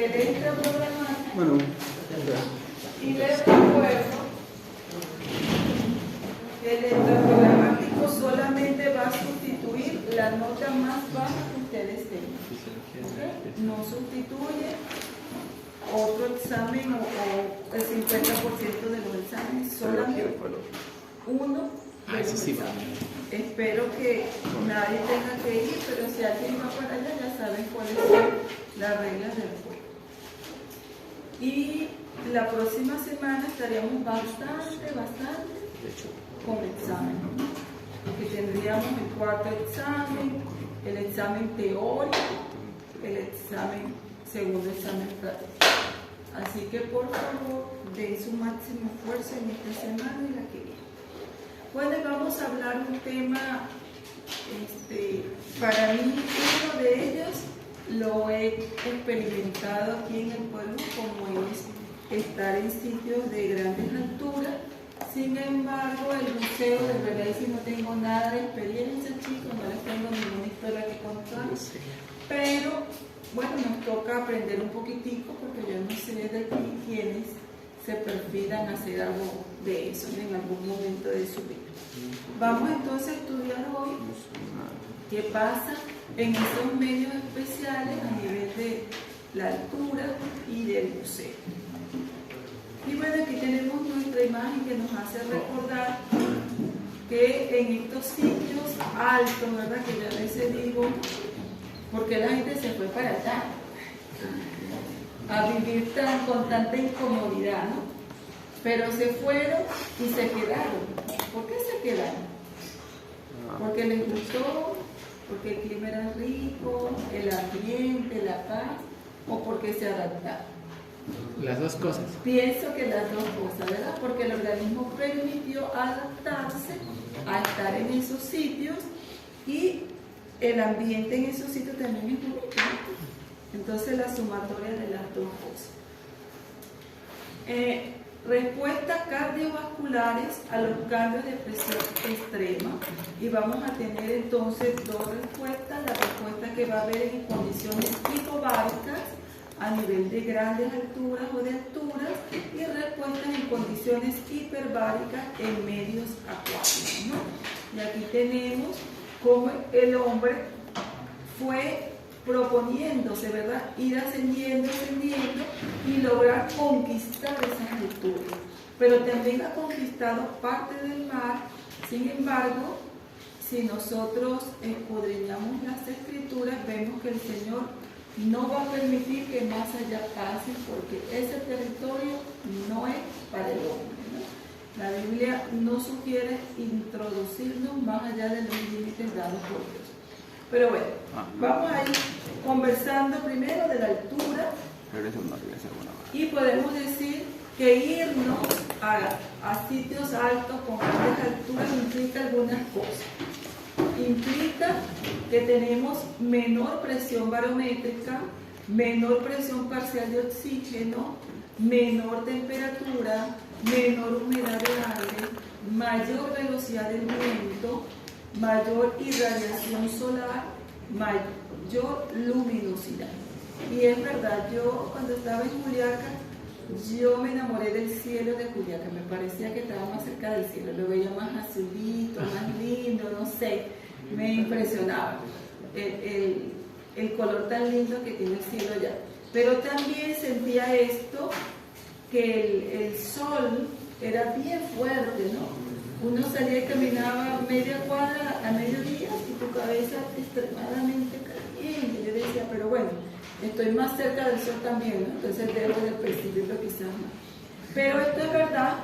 electroprogramático. Bueno, Y les recuerdo que el electroprogramático solamente va a sustituir la nota más baja que ustedes tengan. ¿Okay? No sustituye otro examen o el 50% de los exámenes, solamente uno de los exámenes. Espero que nadie tenga que ir, pero si alguien va para allá ya saben cuáles son las reglas del juego. Y la próxima semana estaríamos bastante con examen, porque tendríamos el cuarto examen, el examen teórico, el segundo examen práctico. Así que por favor den su máximo esfuerzo en esta semana y la que viene. Bueno, vamos a hablar de un tema, para mí uno de ellos lo he experimentado aquí en el pueblo, como es estar en sitios de grandes alturas. Sin embargo, el buceo, de verdad, si no tengo nada de experiencia, chicos, no les tengo ninguna historia que contar, pero bueno, nos toca aprender un poquitico, porque yo no sé de aquí quiénes se perfilan a hacer algo de eso en algún momento de su vida. Vamos entonces a estudiar hoy qué pasa en esos medios especiales a nivel de la altura y del buceo. Y bueno, aquí tenemos nuestra imagen que nos hace recordar que en estos sitios altos, ¿verdad? Que yo a veces digo, porque la gente se fue para allá a vivir con tanta incomodidad, ¿no? Pero se fueron y se quedaron. ¿Por qué se quedaron? Porque les gustó, porque el clima era rico, el ambiente, la paz, o porque se adaptaron. las dos cosas. Pienso que las dos cosas, ¿verdad? Porque el organismo permitió adaptarse a estar en esos sitios y el ambiente en esos sitios también es bonito, ¿no? Entonces la sumatoria de las dos cosas. Respuestas cardiovasculares a los cambios de presión extrema, y vamos a tener entonces dos respuestas: la respuesta que va a haber en condiciones hipobáricas a nivel de grandes alturas o de alturas, y respuestas en condiciones hiperbáricas en medios acuáticos, ¿no? Y aquí tenemos cómo el hombre fue proponiéndose, ¿verdad?, ir ascendiendo y lograr conquistar esas alturas, pero también ha conquistado parte del mar. Sin embargo, si nosotros escudriñamos las escrituras, vemos que el Señor no va a permitir que más allá pase, porque ese territorio no es para el hombre, ¿no? La Biblia no sugiere introducirnos más allá de los límites dados por Dios. Pero bueno, vamos a ir conversando primero de la altura, y podemos decir que irnos a sitios altos con grandes alturas implica algunas cosas. Implica que tenemos menor presión barométrica, menor presión parcial de oxígeno, menor temperatura, menor humedad del aire, mayor velocidad del viento, mayor irradiación solar, mayor luminosidad. Y es verdad, yo cuando estaba en Juliaca, yo me enamoré del cielo de Juliaca. Me parecía que estaba más cerca del cielo, lo veía más azulito, más lindo, no sé, me impresionaba el color tan lindo que tiene el cielo allá. Pero también sentía esto, que el sol era bien fuerte, ¿no? Uno salía y caminaba media cuadra a mediodía y tu cabeza extremadamente caliente. Yo decía, pero bueno, estoy más cerca del sol también, ¿no? Entonces debo de percibirlo quizás más. Pero esto es verdad,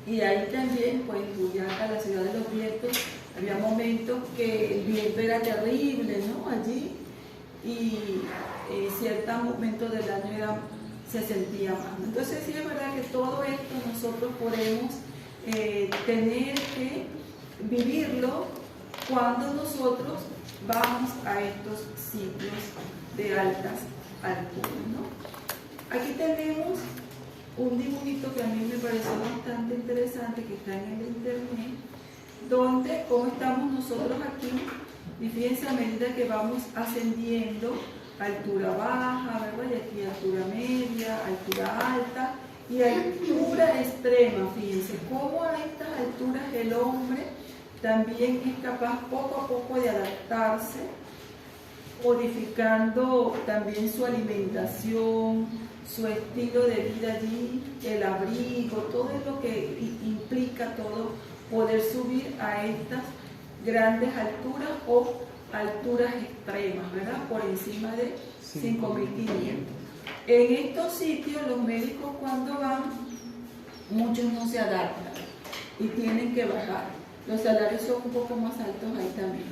y ahí también, pues en Juliaca, la ciudad de los vientos, había momentos que el viento era terrible, ¿no? Allí, y ciertos momentos del año se sentía más. Entonces sí es verdad que todo esto nosotros podemos tener que vivirlo cuando nosotros vamos a estos sitios de altas alturas, ¿no? Aquí tenemos un dibujito que a mí me pareció bastante interesante, que está en el internet, donde cómo estamos nosotros aquí, y fíjense, a medida que vamos ascendiendo, altura baja, ¿verdad? Y aquí altura media, altura alta y altura extrema. Fíjense cómo a estas alturas el hombre también es capaz poco a poco de adaptarse, modificando también su alimentación, su estilo de vida allí, el abrigo, todo lo que implica todo poder subir a estas grandes alturas o alturas extremas, ¿verdad? Por encima de 5.500. En estos sitios los médicos cuando van, muchos no se adaptan y tienen que bajar. Los salarios son un poco más altos ahí también,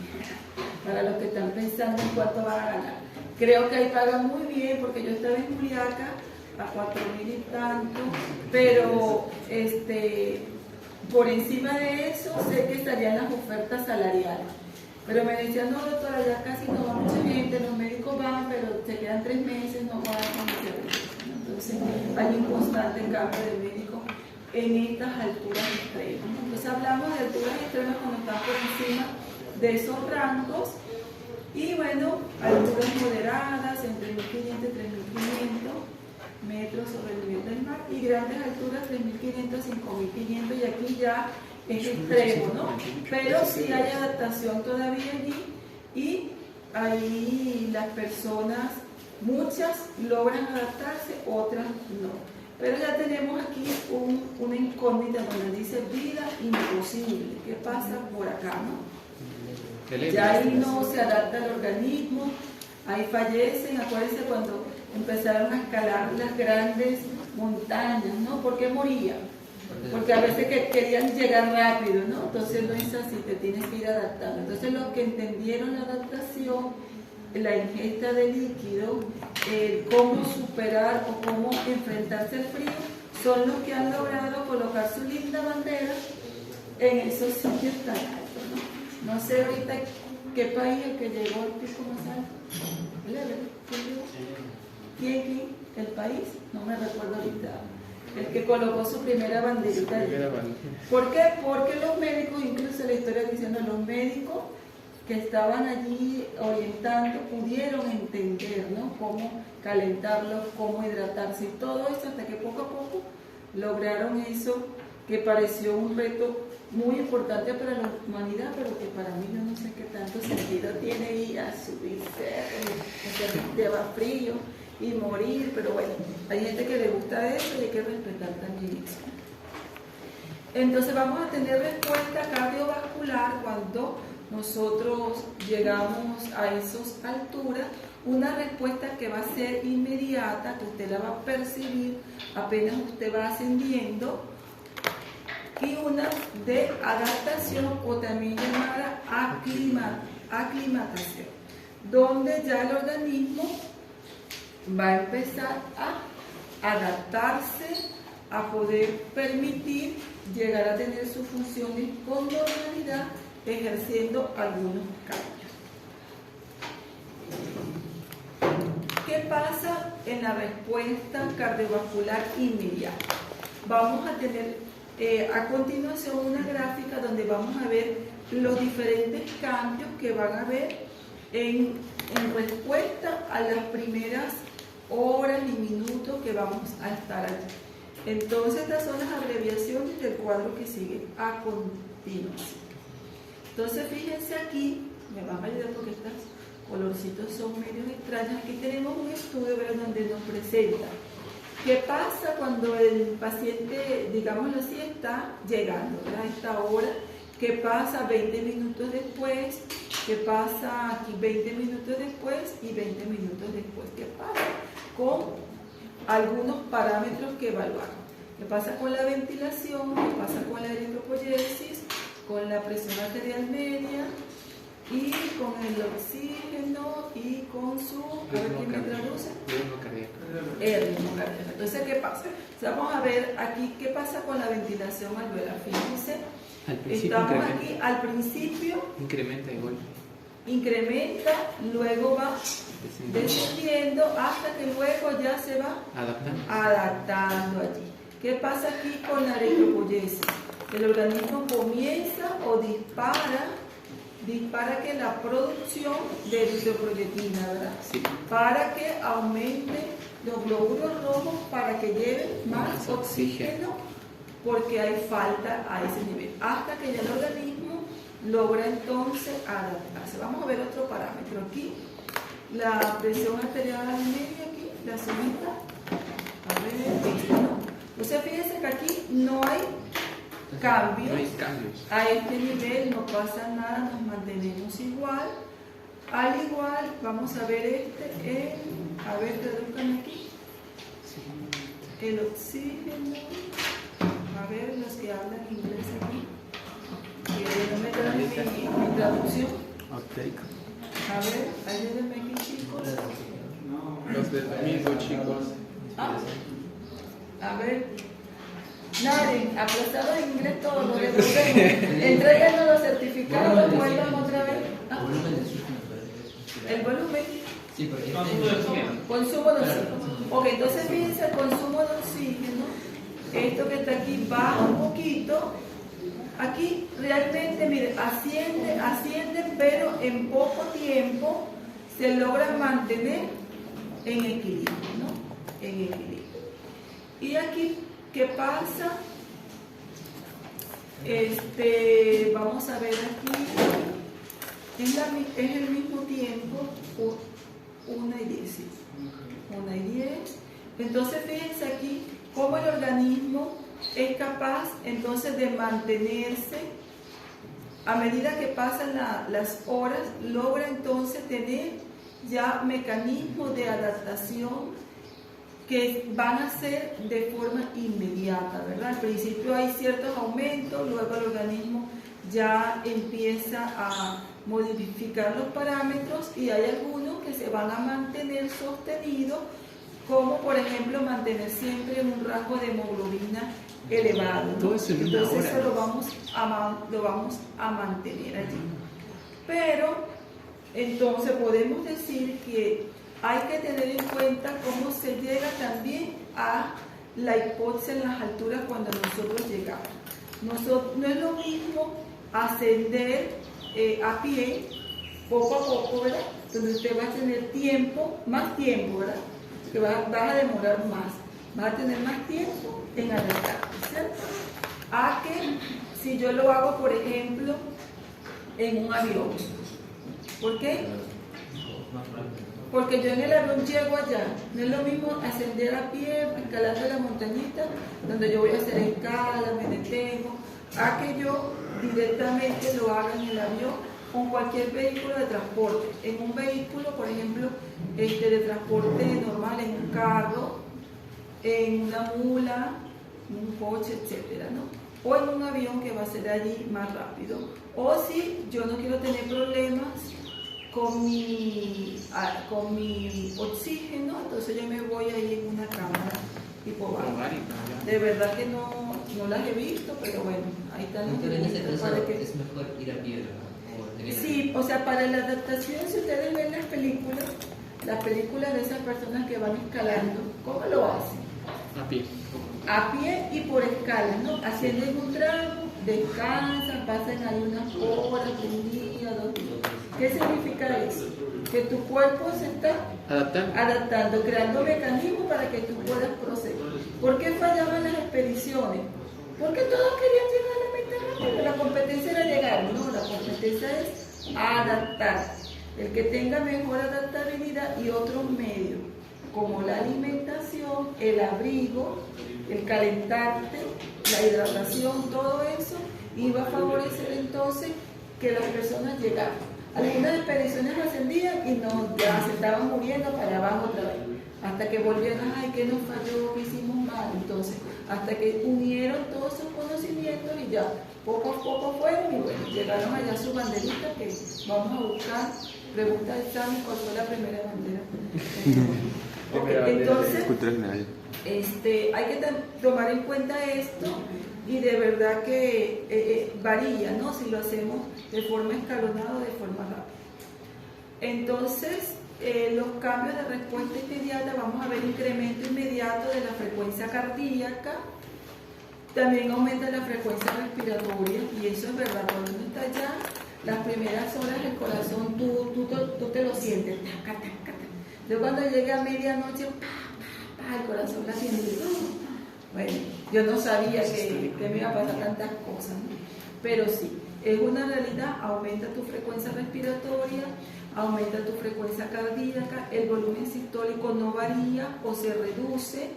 para los que están pensando en cuánto van a ganar. Creo que ahí pagan muy bien, porque yo estaba en Juliaca a 4.000 y tanto, pero por encima de eso sé que estarían las ofertas salariales. Pero me decían, no doctora, ya casi no va mucha gente, los médicos van, pero se quedan 3 meses, no van a conocer. Entonces hay un constante cambio de médicos en estas alturas extremas. Entonces hablamos de alturas extremas cuando están por encima de esos rangos. Y bueno, alturas moderadas, entre 1.500 y 3.500 metros sobre el nivel del mar, y grandes alturas, 3.500, 5.500, y aquí ya es extremo, ¿no? Pero sí hay adaptación todavía allí, y ahí las personas, muchas logran adaptarse, otras no. Pero ya tenemos aquí una incógnita donde dice vida imposible. ¿Qué pasa por acá, no? Ya ahí no se adapta el organismo, ahí fallecen. Acuérdense cuando empezaron a escalar las grandes montañas, ¿no? ¿Por qué morían? Porque a veces querían llegar rápido, ¿no? Entonces no es así, te tienes que ir adaptando. Entonces los que entendieron la adaptación, la ingesta de líquido, cómo superar o cómo enfrentarse al frío, son los que han logrado colocar su linda bandera en esos sitios tan altos, ¿no? No sé ahorita qué país el que llegó al pico más alto. ¿Quién? ¿El país? No me recuerdo ahorita. El que colocó su primera banderita. ¿Por qué? Porque los médicos, incluso la historia diciendo, los médicos que estaban allí orientando pudieron entender, ¿no? Cómo calentarlos, cómo hidratarse y todo eso, hasta que poco a poco lograron eso que pareció un reto muy importante para la humanidad, pero que para mí yo no sé qué tanto sentido tiene ir a subirse, llevar frío y morir, pero bueno, hay gente que le gusta eso y hay que respetar también eso. Entonces vamos a tener respuesta cardiovascular cuando nosotros llegamos a esas alturas, una respuesta que va a ser inmediata, que usted la va a percibir apenas usted va ascendiendo, y una de adaptación o también llamada aclimatación, donde ya el organismo va a empezar a adaptarse, a poder permitir llegar a tener sus funciones con normalidad, ejerciendo algunos cambios. ¿Qué pasa en la respuesta cardiovascular inmediata? Vamos a tener a continuación una gráfica donde vamos a ver los diferentes cambios que van a haber en respuesta a las primeras horas y minutos que vamos a estar allí. Entonces estas son las abreviaciones del cuadro que sigue a continuación. Entonces fíjense aquí, me van a ayudar porque estos colorcitos son medio extraños. Aquí tenemos un estudio, ¿verdad?, donde nos presenta qué pasa cuando el paciente, digámoslo así, está llegando, ¿verdad?, a esta hora. ¿Qué pasa 20 minutos después? ¿Qué pasa aquí 20 minutos después y 20 minutos después? ¿Qué pasa con algunos parámetros que evaluaron? ¿Qué pasa con la ventilación? ¿Qué pasa con la eritropoyesis? Con la presión arterial media y con el oxígeno y con su... A ver quién me traduce. El ritmo cardíaco. Entonces, ¿qué pasa? Vamos a ver aquí qué pasa con la ventilación alveolar. Fíjense, estamos aquí al principio. Incrementa igual. Incrementa, luego va descendiendo hasta que luego ya se va adaptando allí. ¿Qué pasa aquí con la eritropoyesis? El organismo comienza o dispara dispara que la producción de eritropoyetina, ¿verdad? Sí. Para que aumente los glóbulos rojos, para que lleven más oxígeno, porque hay falta a ese nivel, hasta que ya el organismo logra entonces adaptarse. Vamos a ver otro parámetro aquí, la presión arterial media, aquí, la segunda, a ver, esta, ¿no? Entonces fíjense que aquí no hay cambios, No hay cambios. a este nivel no pasa nada, nos mantenemos igual. Al igual, vamos a ver a ver, traduzcan aquí, el oxígeno, a ver los que hablan inglés aquí, que no me traen mi traducción, a ver, ayúdenme aquí chicos, Los del mismo, chicos. a ver, Naren, aplazado en inglés todo, lo devolvemos, entréganos los certificados, vuelvan otra vez. El volumen. Sí, porque Consumo de oxígeno. Ok, entonces fíjense el consumo de oxígeno. Esto que está aquí baja un poquito. Aquí realmente, miren, asciende, pero en poco tiempo se logra mantener en equilibrio, ¿no? En equilibrio. Y aquí, ¿qué pasa? Vamos a ver aquí. Es el mismo tiempo, 1:10. 1:10. Entonces fíjense aquí cómo el organismo es capaz entonces de mantenerse a medida que pasan las horas, logra entonces tener ya mecanismos de adaptación que van a ser de forma inmediata, ¿verdad? Al principio hay ciertos aumentos, luego el organismo ya empieza a modificar los parámetros y hay algunos que se van a mantener sostenidos, como por ejemplo mantener siempre un rasgo de hemoglobina elevado, ¿no? Todo eso en una Entonces hora. eso lo vamos a mantener allí. Pero entonces podemos decir que hay que tener en cuenta cómo se llega también a la hipoxia en las alturas cuando nosotros llegamos. No es lo mismo ascender a pie, poco a poco, ¿verdad? Donde usted va a tener más tiempo, ¿verdad? Que vas a demorar más, vas a tener más tiempo en adaptarte, ¿cierto? A que si yo lo hago, por ejemplo, en un avión. ¿Por qué? Porque yo en el avión llego allá, no es lo mismo ascender a pie, escalando la montañita, donde yo voy a hacer escala, me detengo, a que yo directamente lo haga en el avión con cualquier vehículo de transporte. En un vehículo, por ejemplo, de transporte normal, en un carro, en una mula, en un coche, etcétera, ¿no? O en un avión que va a ser allí más rápido. O si yo no quiero tener problemas con mi oxígeno, entonces yo me voy ahí en una cámara tipo bárbara. De verdad que no las he visto, pero bueno, ahí están los pero en ese dibujos caso para que... es mejor ir a pie, ¿verdad? Sí, o sea, para la adaptación, si ustedes ven las películas de esas personas que van escalando, ¿cómo lo hacen? A pie. A pie y por escalas, ¿no? Ascienden un tramo, descansan, pasan ahí unas horas, un día, 2 días. ¿Qué significa eso? Que tu cuerpo se está adaptando, creando mecanismos para que tú puedas proceder. ¿Por qué fallaban las expediciones? Porque todos querían llegar a la meta rápido. La competencia era llegar, no, la competencia es adaptarse. El que tenga mejor adaptabilidad y otros medios, como la alimentación, el abrigo, el calentarte, la hidratación, todo eso iba a favorecer entonces que las personas llegaran. Algunas expediciones ascendían y ya se estaban moviendo para allá abajo otra vez, hasta que volvieron, ay, ¿qué nos falló? ¿Qué hicimos mal? Entonces, hasta que unieron todos esos conocimientos y ya poco a poco fueron y bueno, llegaron allá a su banderita que vamos a buscar, pregunta de examen, ¿cuál fue la primera bandera? Entonces, hay que tomar en cuenta esto y de verdad que varía, ¿no? Si lo hacemos de forma escalonada o de forma rápida. Entonces, los cambios de respuesta inmediata, vamos a ver incremento inmediato de la frecuencia cardíaca, también aumenta la frecuencia respiratoria y eso es verdad, cuando uno está allá, las primeras horas el corazón tú te lo sientes, taca, taca, taca. Yo cuando llegué a medianoche, el corazón latiendo. Bueno, yo no sabía que me iba a pasar tantas cosas, ¿no? Pero sí, es una realidad, aumenta tu frecuencia respiratoria, aumenta tu frecuencia cardíaca, el volumen sistólico no varía o se reduce,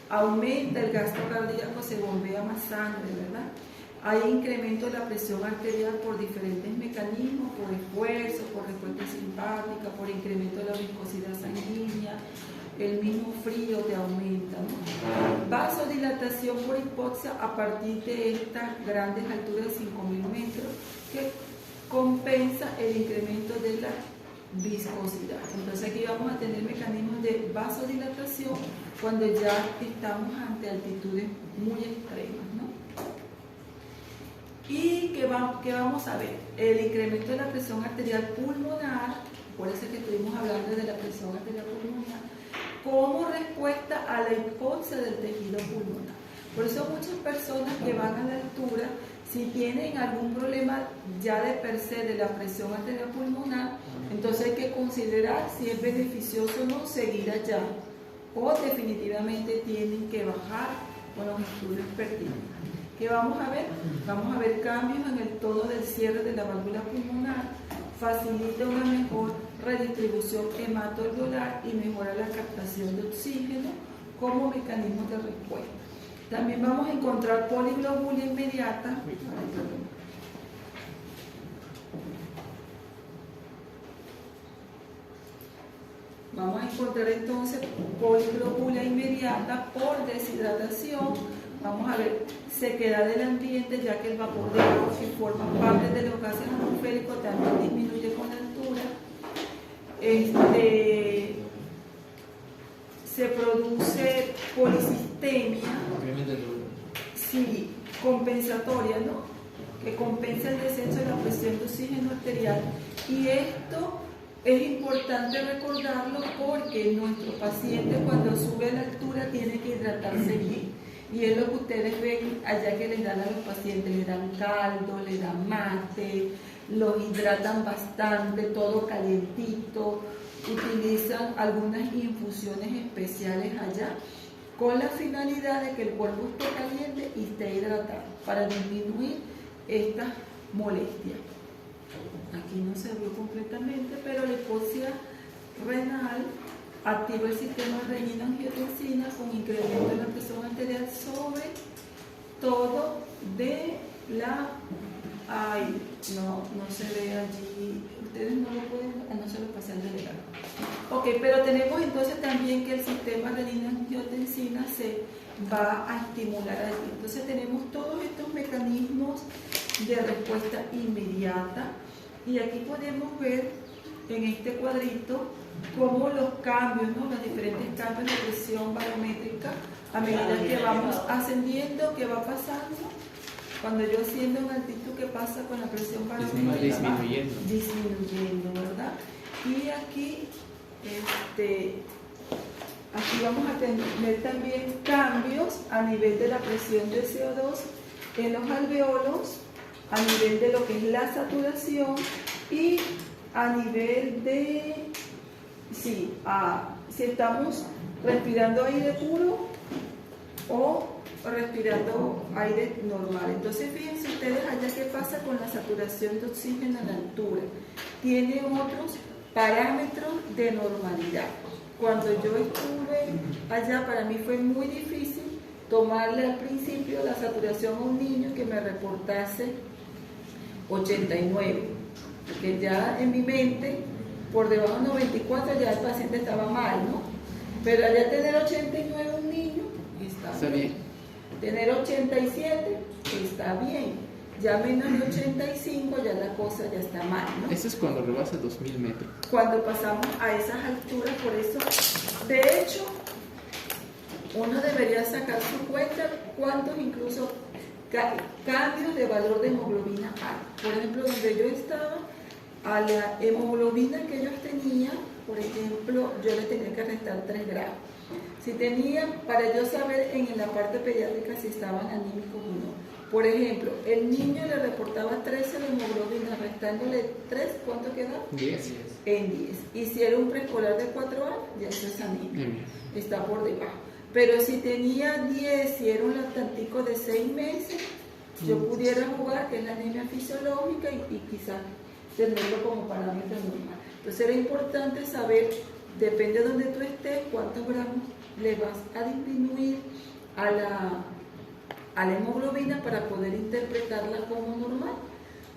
aumenta el gasto cardíaco, se bombea más sangre, ¿verdad? Hay incremento de la presión arterial por diferentes mecanismos, por esfuerzo, por respuesta simpática, por incremento de la viscosidad sanguínea, el mismo frío te aumenta, ¿no? Vasodilatación por hipoxia a partir de estas grandes alturas de 5.000 metros que compensa el incremento de la viscosidad. Entonces aquí vamos a tener mecanismos de vasodilatación cuando ya estamos ante altitudes muy extremas, ¿no? ¿Y qué vamos a ver? El incremento de la presión arterial pulmonar, por eso es que estuvimos hablando de la presión arterial pulmonar, como respuesta a la hipoxia del tejido pulmonar. Por eso muchas personas que van a la altura, si tienen algún problema ya de per se de la presión arterial pulmonar, entonces hay que considerar si es beneficioso o no seguir allá, o definitivamente tienen que bajar con los estudios pertinentes. ¿Qué vamos a ver? Vamos a ver cambios en el tono del cierre de la válvula pulmonar, facilita una mejor redistribución hemato-alveolar y mejora la captación de oxígeno como mecanismo de respuesta. También vamos a encontrar poliglobulia inmediata. Vamos a encontrar entonces poliglobulia inmediata por deshidratación. Vamos a ver sequedad del ambiente, ya que el vapor de agua, que forma parte de los gases atmosféricos, también disminuye con la altura. Se produce polisistemia, sí, compensatoria, ¿no? Que compensa el descenso de la presión de oxígeno arterial. Y esto es importante recordarlo porque nuestro paciente cuando sube a la altura tiene que hidratarse bien. Y es lo que ustedes ven allá que les dan a los pacientes, les dan caldo, les dan mate, los hidratan bastante, todo calientito, utilizan algunas infusiones especiales allá con la finalidad de que el cuerpo esté caliente y esté hidratado para disminuir estas molestias. Aquí no se vio completamente, pero la hipoxia renal activa el sistema renina-angiotensina con incremento de la presión arterial sobre todo de la... Ay, no se ve allí, ustedes no lo pueden, no se lo pasé al delegado. Ok, pero tenemos entonces también que el sistema renina-angiotensina se va a estimular allí. Entonces tenemos todos estos mecanismos de respuesta inmediata y aquí podemos ver en este cuadrito cómo los cambios, ¿no? Los diferentes cambios de presión barométrica a medida que vamos ascendiendo, ¿qué va pasando? Cuando yo asciendo en altitud, ¿qué pasa con la presión barométrica? Disminuyendo, ¿verdad? Y aquí, aquí vamos a tener también cambios a nivel de la presión de CO2 en los alveolos, a nivel de lo que es la saturación y a nivel de... si estamos respirando aire puro o respirando aire normal. Entonces fíjense ustedes allá qué pasa con la saturación de oxígeno a la altura. Tiene otros parámetros de normalidad. Cuando yo estuve allá, para mí fue muy difícil tomarle al principio la saturación a un niño que me reportase 89, porque ya en mi mente por debajo de 94 ya el paciente estaba mal, ¿no? Pero allá tener 89 un niño está bien. Tener 87 está bien. Ya menos de 85 ya la cosa ya está mal, ¿no? Eso es cuando rebasa 2000 metros. Cuando pasamos a esas alturas, por eso, de hecho, uno debería sacar su cuenta cuántos incluso cambios de valor de hemoglobina hay. Por ejemplo, donde yo estaba, a la hemoglobina que ellos tenían, por ejemplo, yo le tenía que restar 3 gramos. Si tenían, para yo saber en la parte pediátrica si estaban anímicos o no. Por ejemplo, el niño le reportaba 13 de hemoglobina, restándole 3, ¿cuánto queda? 10. En 10. Y si era un preescolar de 4 años, ya eso es anemia, Anemia. está por debajo. Pero si tenía 10, si era un lactantico de 6 meses, yo pudiera jugar que es la anemia fisiológica y quizás tenerlo como parámetro normal. Entonces era importante saber, depende de donde tú estés, cuántos gramos le vas a disminuir a la hemoglobina para poder interpretarla como normal.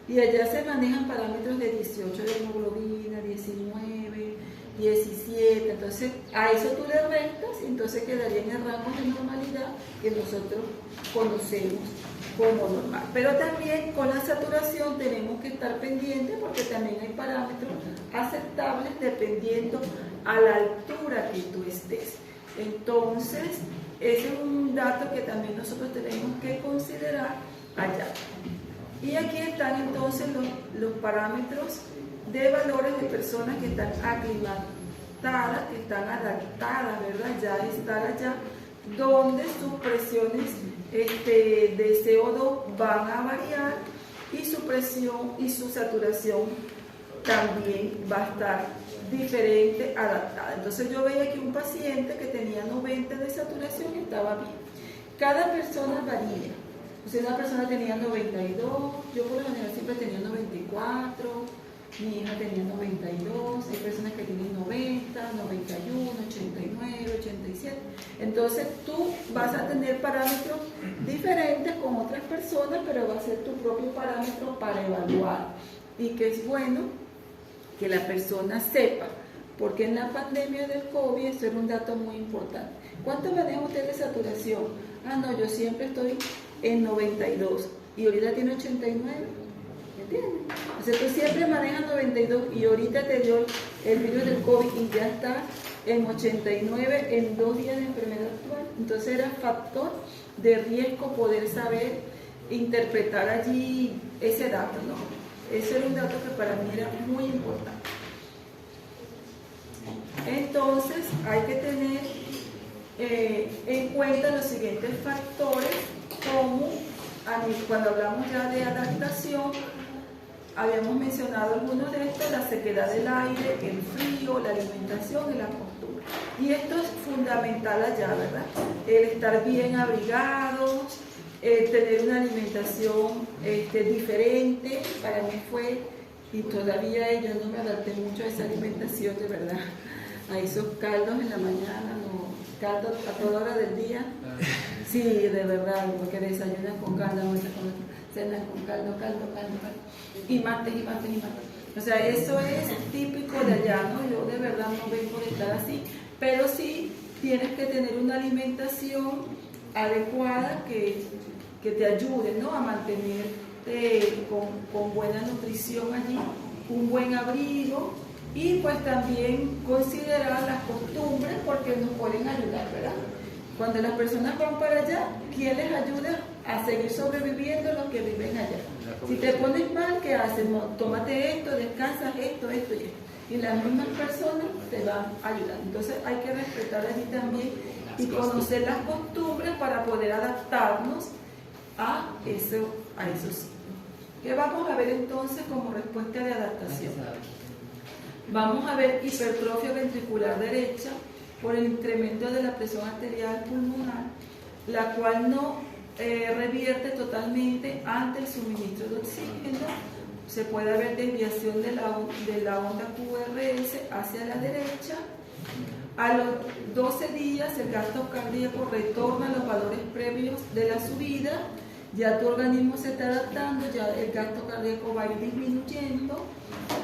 Y allá se manejan parámetros de 18 de hemoglobina, 19, 17, entonces a eso tú le restas y entonces quedaría en el rango de normalidad que nosotros conocemos como normal. Pero también con la saturación tenemos que estar pendientes porque también hay parámetros aceptables dependiendo a la altura que tú estés. Entonces, ese es un dato que también nosotros tenemos que considerar allá. Y aquí están entonces los parámetros de valores de personas que están aclimatadas, que están adaptadas, ¿verdad? Ya estar allá, donde sus presiones de CO2 van a variar y su presión y su saturación también va a estar diferente, adaptada. Entonces yo veía que un paciente que tenía 90 de saturación estaba bien. Cada persona varía. O sea, una persona tenía 92, yo por lo general siempre tenía 94, mi hija tenía 92, hay personas que tienen 90, 91, 89, 87. Entonces tú vas a tener parámetros diferentes con otras personas, pero va a ser tu propio parámetro para evaluar. Y que es bueno que la persona sepa, porque en la pandemia del COVID esto era un dato muy importante. ¿Cuánto maneja usted de saturación? Ah, no, yo siempre estoy en 92 y ahorita tiene 89, ¿entiendes? O sea, tú siempre manejas 92 y ahorita te dio el virus del COVID y ya estás en 89 en 2 días de enfermedad actual. Entonces era factor de riesgo poder saber interpretar allí ese dato, ¿no? Ese era un dato que para mí era muy importante. Entonces hay que tener en cuenta los siguientes factores, como cuando hablamos ya de adaptación, habíamos mencionado algunos de estos: la sequedad del aire, el frío, la alimentación y la postura. Y esto es fundamental allá, ¿verdad? El estar bien abrigados, tener una alimentación diferente. Para mí fue, y todavía yo no me adapté mucho a esa alimentación, de verdad, a esos caldos en la mañana, no, caldos a toda hora del día. Sí, de verdad, porque desayunan con caldo, cenan con caldo, y mates. O sea, eso es típico de allá, ¿no? Yo de verdad no vengo de estar así, pero sí tienes que tener una alimentación adecuada que te ayude, ¿no?, a mantenerte con buena nutrición allí, un buen abrigo, y pues también considerar las costumbres porque nos pueden ayudar, ¿verdad? Cuando las personas van para allá, ¿quién les ayuda a seguir sobreviviendo los que viven allá? Si te pones mal, ¿qué hacen? No, tómate esto, descansas esto y esto. Y las mismas personas te van ayudando. Entonces hay que respetar allí también y conocer las costumbres para poder adaptarnos a eso. ¿Qué vamos a ver entonces como respuesta de adaptación? Vamos a ver hipertrofia ventricular derecha por el incremento de la presión arterial pulmonar, la cual no revierte totalmente ante el suministro de oxígeno. Se puede haber desviación de la onda QRS hacia la derecha. A los 12 días el gasto cardíaco retorna a los valores previos de la subida. Ya tu organismo se está adaptando, ya el gasto cardíaco va a ir disminuyendo.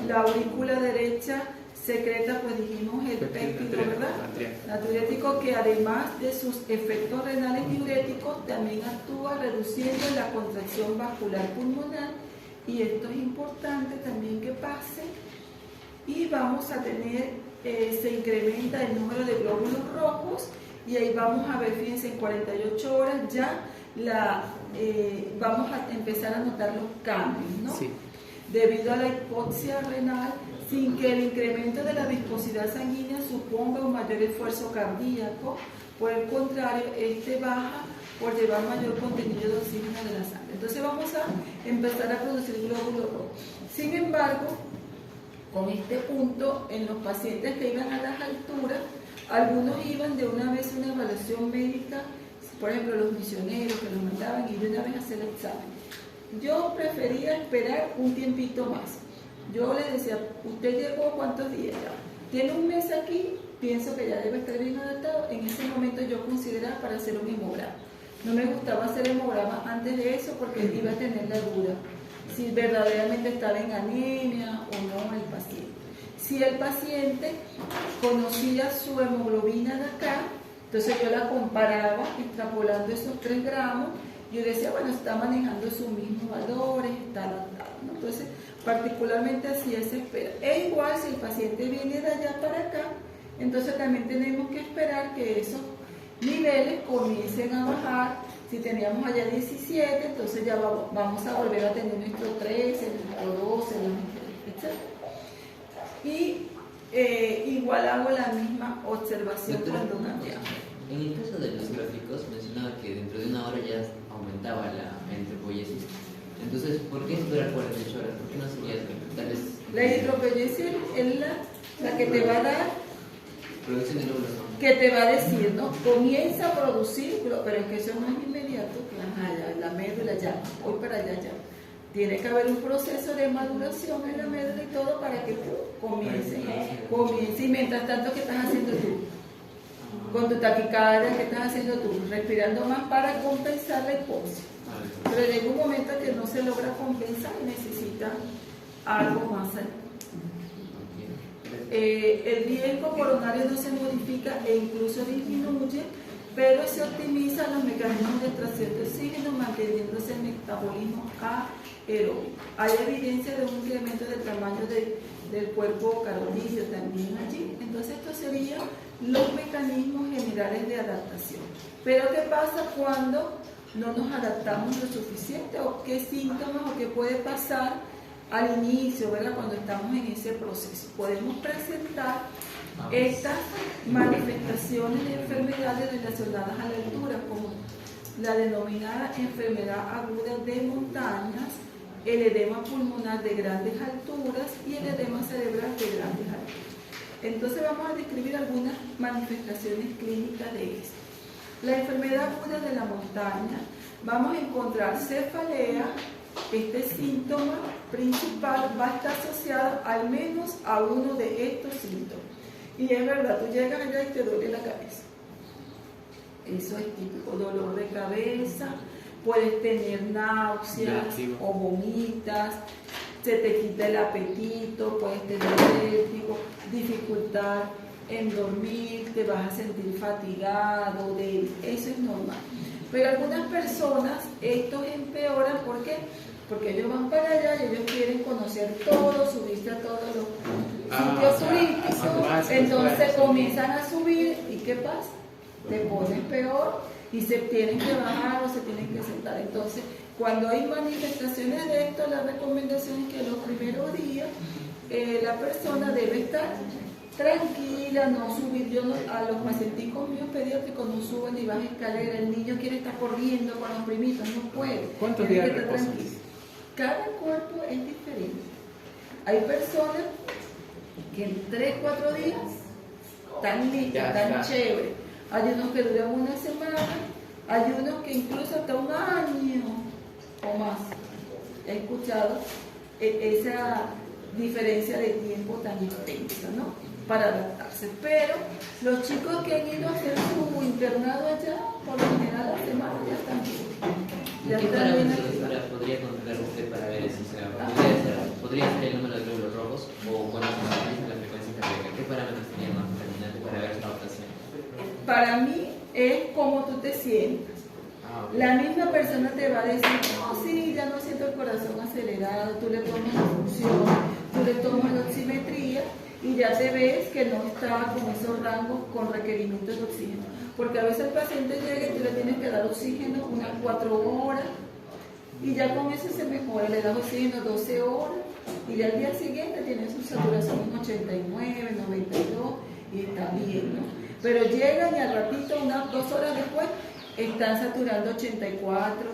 La aurícula derecha secreta, pues dijimos, el péptido, ¿verdad? Natriurético, que además de sus efectos renales diuréticos, también actúa reduciendo la contracción vascular pulmonar, y esto es importante también que pase. Y vamos a tener, se incrementa el número de glóbulos rojos, y ahí vamos a ver, fíjense, en 48 horas ya vamos a empezar a notar los cambios, ¿no? Sí. Debido a la hipoxia renal, sin que el incremento de la viscosidad sanguínea suponga un mayor esfuerzo cardíaco. Por el contrario, este baja por llevar mayor contenido de oxígeno de la sangre. Entonces vamos a empezar a producir glóbulos rojos. Sin embargo, con este punto, en los pacientes que iban a las alturas, algunos iban de una vez a una evaluación médica, por ejemplo los misioneros que los mandaban y de una vez a hacer el examen. Yo prefería esperar un tiempito más. Yo le decía, ¿usted llegó cuántos días ya? Tiene un mes aquí, pienso que ya debe estar bien adaptado. En ese momento yo consideraba para hacer un hemograma. No me gustaba hacer hemograma antes de eso porque iba a tener la duda si verdaderamente estaba en anemia o no el paciente. Si el paciente conocía su hemoglobina de acá, entonces yo la comparaba extrapolando esos 3 gramos. Yo decía, bueno, está manejando sus mismos valores, está adaptado, ¿no? Entonces, particularmente así se espera. E igual si el paciente viene de allá para acá, entonces también tenemos que esperar que esos niveles comiencen a bajar. Si teníamos allá 17, entonces ya vamos a volver a tener nuestro 13, nuestro 12, etc. Y igual hago la misma observación cuando cambiamos. En el caso de los gráficos mencionaba que dentro de una hora ya aumentaba la eritropoyesis. Entonces, ¿por qué esperar 48 horas? ¿Por qué no sería tal vez? La eritropoyesis es la que te va a dar, Producción de glóbulos rojos. que te va a decir, ¿no? Comienza a producir, pero es que eso no es inmediato, que la médula ya, voy para allá ya. Tiene que haber un proceso de maduración en la médula y todo para que comience. Y mientras tanto, ¿qué estás haciendo tú? Con tu taquicardia, ¿qué estás haciendo tú? Respirando más para compensar la hipoxia. Pero llega un momento que no se logra compensar y necesita algo más allá. El riesgo coronario no se modifica e incluso disminuye, pero se optimizan los mecanismos de extracción de oxígeno manteniéndose el metabolismo aeróbico. Hay evidencia de un incremento del tamaño del cuerpo carotídeo también allí. Entonces estos serían los mecanismos generales de adaptación. Pero ¿qué pasa cuando no nos adaptamos lo suficiente? ¿O qué síntomas o qué puede pasar al inicio, ¿verdad? Cuando estamos en ese proceso? Podemos presentar estas manifestaciones de enfermedades relacionadas a la altura, como la denominada enfermedad aguda de montañas, el edema pulmonar de grandes alturas y el edema cerebral de grandes alturas. Entonces vamos a describir algunas manifestaciones clínicas de esto. La enfermedad aguda de la montaña, vamos a encontrar cefalea. Este síntoma principal va a estar asociado al menos a uno de estos síntomas. Y es verdad, tú llegas allá y te duele la cabeza. Eso es típico, dolor de cabeza, puedes tener náuseas o vomitas, se te quita el apetito, puedes tener vértigo, dificultad en dormir, te vas a sentir fatigado, débil. Eso es normal. Pero algunas personas esto empeoran, ¿por qué? Porque ellos van para allá y ellos quieren conocer todo, subirse a todos los sitios turísticos, entonces comienzan a subir y ¿qué pasa? Te ponen peor y se tienen que bajar o se tienen que sentar. Entonces, cuando hay manifestaciones de esto, la recomendación es que los primeros días la persona debe estar tranquila, no subir. Yo a los pacienticos míos pediátricos no suben ni bajan escalera. El niño quiere estar corriendo con los primitos, no puede. ¿Cuántos días de reposo? Cada cuerpo es diferente. Hay personas que en 3-4 días están listos, están chéveres. Hay unos que duran una semana, hay unos que incluso hasta un año o más. He escuchado esa diferencia de tiempo tan extensa, ¿no? Para adaptarse. Pero los chicos que han ido a hacer su internado allá, por lo general la semana ya están bien. ¿Qué parámetros podría controlar usted para ver si se podría ser el número de glóbulos rojos o cuando se analiza la frecuencia cardíaca? ¿Qué parámetros serían más determinantes para ver esta adaptación? Para mí es como tú te sientas. La misma persona te va a decir, no, sí, ya no siento el corazón acelerado, tú le tomas la función, tú le tomas la oximetría y ya te ves que no está con esos rangos con requerimientos de oxígeno. Porque a veces el paciente llega y tú le tienes que dar oxígeno unas 4 horas y ya con eso se mejora, le das oxígeno 12 horas Y al día siguiente tiene su saturación en 89, 92 y está bien, ¿no? Pero llegan y al ratito, unas 2 horas después, están saturando 84,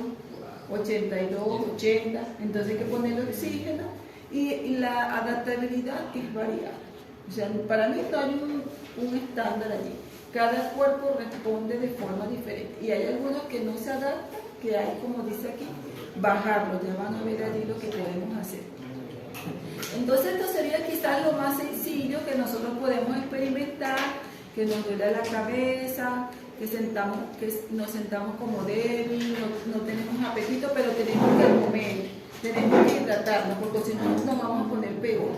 82, 80, entonces hay que ponerle oxígeno y la adaptabilidad es variable. O sea, para mí no hay un estándar allí. Cada cuerpo responde de forma diferente y hay algunos que no se adaptan, que hay, como dice aquí, bajarlo. Ya van a ver allí lo que podemos hacer. Entonces esto sería quizás lo más sencillo que nosotros podemos experimentar, que nos duele la cabeza, que nos sentamos como débil, no tenemos apetito, pero tenemos que comer, tenemos que hidratarnos, porque si no nos vamos a poner peor.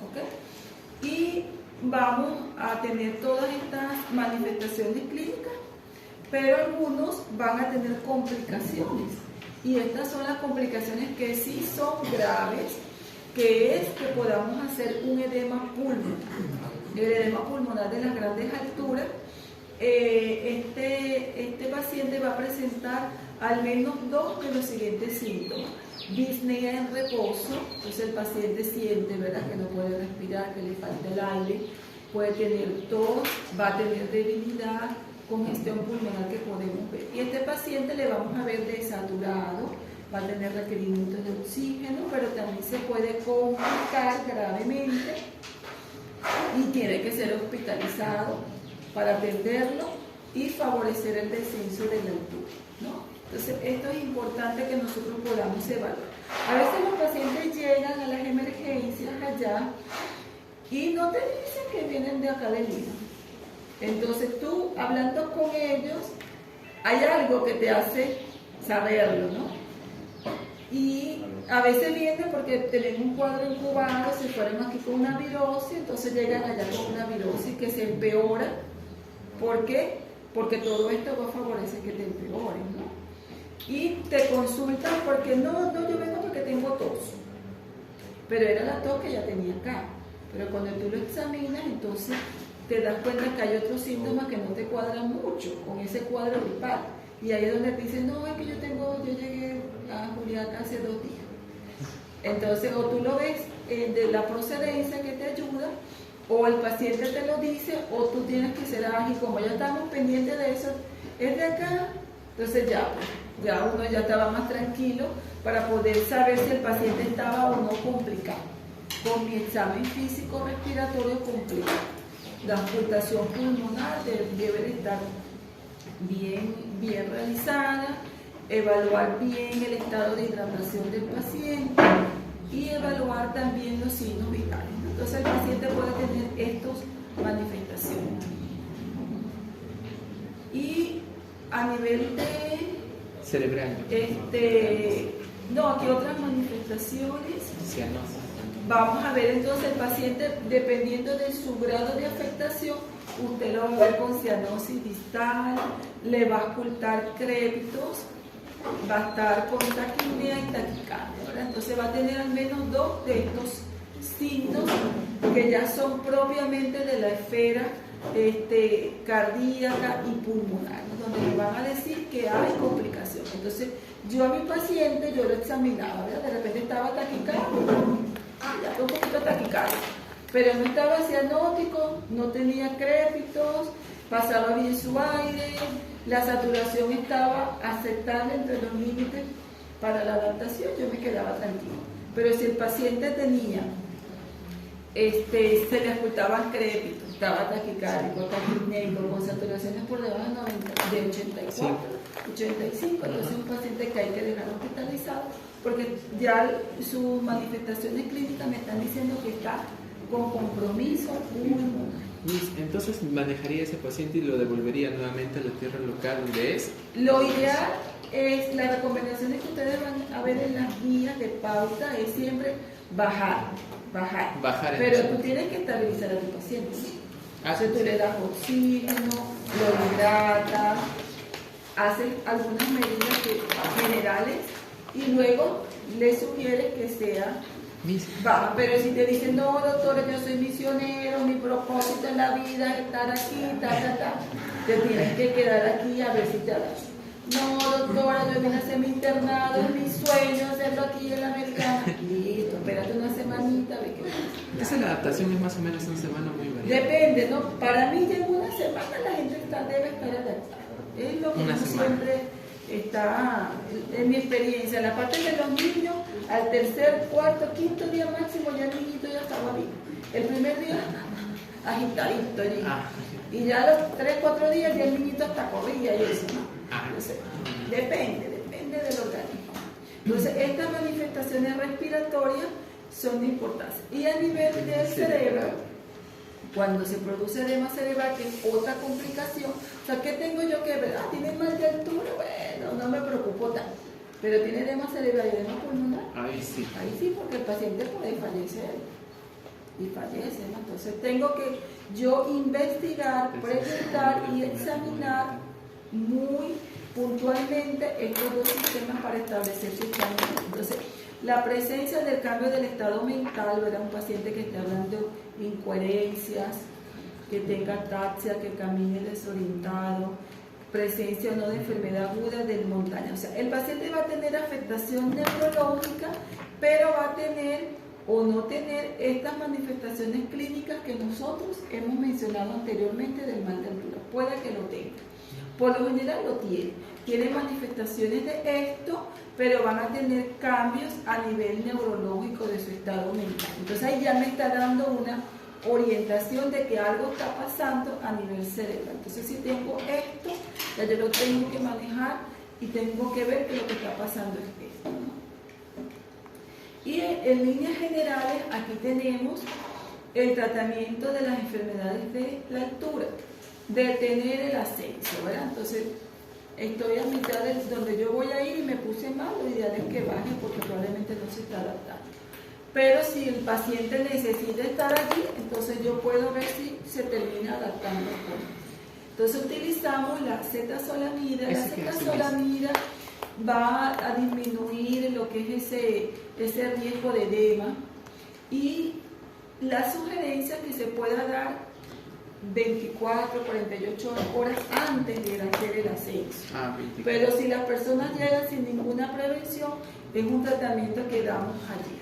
¿Okay? Y vamos a tener todas estas manifestaciones clínicas, pero algunos van a tener complicaciones. Y estas son las complicaciones que sí son graves, que es que podamos hacer un edema pulmonar. El edema pulmonar de las grandes alturas, este paciente va a presentar al menos 2 de los siguientes síntomas. Disnea en reposo, entonces el paciente siente, ¿verdad?, que no puede respirar, que le falta el aire, puede tener tos, va a tener debilidad, congestión pulmonar que podemos ver. Y este paciente le vamos a ver desaturado, va a tener requerimientos de oxígeno, pero también se puede complicar gravemente y tiene que ser hospitalizado para atenderlo y favorecer el descenso de la altura, ¿no? Entonces, esto es importante que nosotros podamos evaluar. A veces los pacientes llegan a las emergencias allá y no te dicen que vienen de acá de Lima. Entonces, tú, hablando con ellos, hay algo que te hace saberlo, ¿no? Y a veces vienen porque tienen un cuadro incubado, se fueron aquí con una virosis, entonces llegan allá con una virosis que se empeora. ¿Por qué? Porque todo esto va a favorecer que te empeores, ¿no? Y te consultan porque no, yo vengo porque tengo tos. Pero era la tos que ya tenía acá. Pero cuando tú lo examinas, entonces te das cuenta que hay otros síntomas que no te cuadran mucho con ese cuadro gripal. Y ahí es donde te dicen, no, es que yo llegué a Juliaca hace 2 días. Entonces, o tú lo ves de la procedencia que te ayuda, o el paciente te lo dice, o tú tienes que ser ágil. Como ya estamos pendientes de eso, es de acá, entonces ya uno ya estaba más tranquilo para poder saber si el paciente estaba o no complicado. Con mi examen físico respiratorio completo, la auscultación pulmonar debe estar bien realizada, evaluar bien el estado de hidratación del paciente y evaluar también los signos vitales. Entonces el paciente puede tener estas manifestaciones. Y a nivel de cerebral. No, aquí otras manifestaciones. Cianosis. Vamos a ver entonces el paciente, dependiendo de su grado de afectación, usted lo va a ver con cianosis distal, le va a ocultar crépitos, va a estar con taquipnea y taquicardia, ¿verdad? Entonces va a tener al menos 2 de estos signos que ya son propiamente de la esfera cardíaca y pulmonar, ¿no? Donde le van a decir que hay complicaciones. Entonces yo a mi paciente, yo lo examinaba, ¿verdad? De repente estaba taquicardia, ya un poquito taquicardia, pero no estaba cianótico, no tenía crépitos, pasaba bien su aire, la saturación estaba aceptable entre los límites para la adaptación, yo me quedaba tranquilo. Pero si el paciente tenía, se le ocultaban crépitos, estaba taquicárdico, taquipnéico, con saturaciones por debajo de 90, de 84, 85, entonces es un paciente que hay que dejar hospitalizado, porque ya sus manifestaciones clínicas me están diciendo que está con compromiso pulmonar. Entonces manejaría ese paciente y lo devolvería nuevamente a la tierra local donde es. Lo ideal es, las recomendaciones que ustedes van a ver en las guías de pauta es siempre bajar. Pero tú tienes que estabilizar a tu paciente. Entonces tú le das oxígeno, lo hidratas, haces algunas medidas generales y luego le sugieres que sea baja. Pero si te dicen, no doctora, yo soy misionero, mi propósito en la vida es estar aquí, te tienes que quedar aquí a ver si te adaptas. No doctora, yo vine a hacer mi internado, es mi sueño hacerlo aquí en la americana. Listo, espérate una semanita, ve qué pasa. Esa la adaptación es más o menos una semana muy variada. Depende, ¿no? Para mí ya en una semana la gente debe estar adaptada. Es lo que Una uno semana. siempre está, en mi experiencia, la parte de los niños, al tercer, cuarto, quinto día máximo ya el niñito ya estaba bien. El primer día, agitadito allí. Ah, Y ya a los 3, 4 días ya el niñito hasta corría y eso, ¿no? ah, Entonces, depende del organismo. Entonces, estas manifestaciones respiratorias son de importancia. Y a nivel del cerebro, cuando se produce edema cerebral, que es otra complicación, o sea, ¿qué tengo yo que ver? Ah, tiene mal de altura, bueno, no me preocupo tanto. Pero tiene edema cerebral y edema pulmonar. ahí sí. Ahí sí, porque el paciente puede fallecer y fallece, ¿no? Entonces tengo que yo investigar, preguntar y examinar muy puntualmente estos dos sistemas para establecer su tratamiento. Entonces, la presencia del cambio del estado mental, ¿verdad? Un paciente que esté hablando incoherencias, que tenga ataxia, que camine desorientado, presencia o no de enfermedad aguda del montaña. O sea, el paciente va a tener afectación neurológica, pero va a tener o no tener estas manifestaciones clínicas que nosotros hemos mencionado anteriormente del mal de altura. Puede que lo tenga. Por lo general lo tiene. Tiene manifestaciones de esto, pero van a tener cambios a nivel neurológico de su estado mental. Entonces ahí ya me está dando una orientación de que algo está pasando a nivel cerebral. Entonces si tengo esto, ya yo lo tengo que manejar y tengo que ver que lo que está pasando es esto, ¿no? Y en líneas generales aquí tenemos el tratamiento de las enfermedades de la altura, detener el ascenso, ¿verdad? Entonces estoy a mitad de donde yo voy a ir y me puse mal, lo ideal es que baje porque probablemente no se está adaptando. Pero si el paciente necesita estar allí, entonces yo puedo ver si se termina adaptando. Entonces utilizamos la cetazolamida. La cetazolamida va a disminuir lo que es ese riesgo de edema, y la sugerencia que se pueda dar 24, 48 horas antes de hacer el ascenso. Pero si las personas llegan sin ninguna prevención, es un tratamiento que damos allí.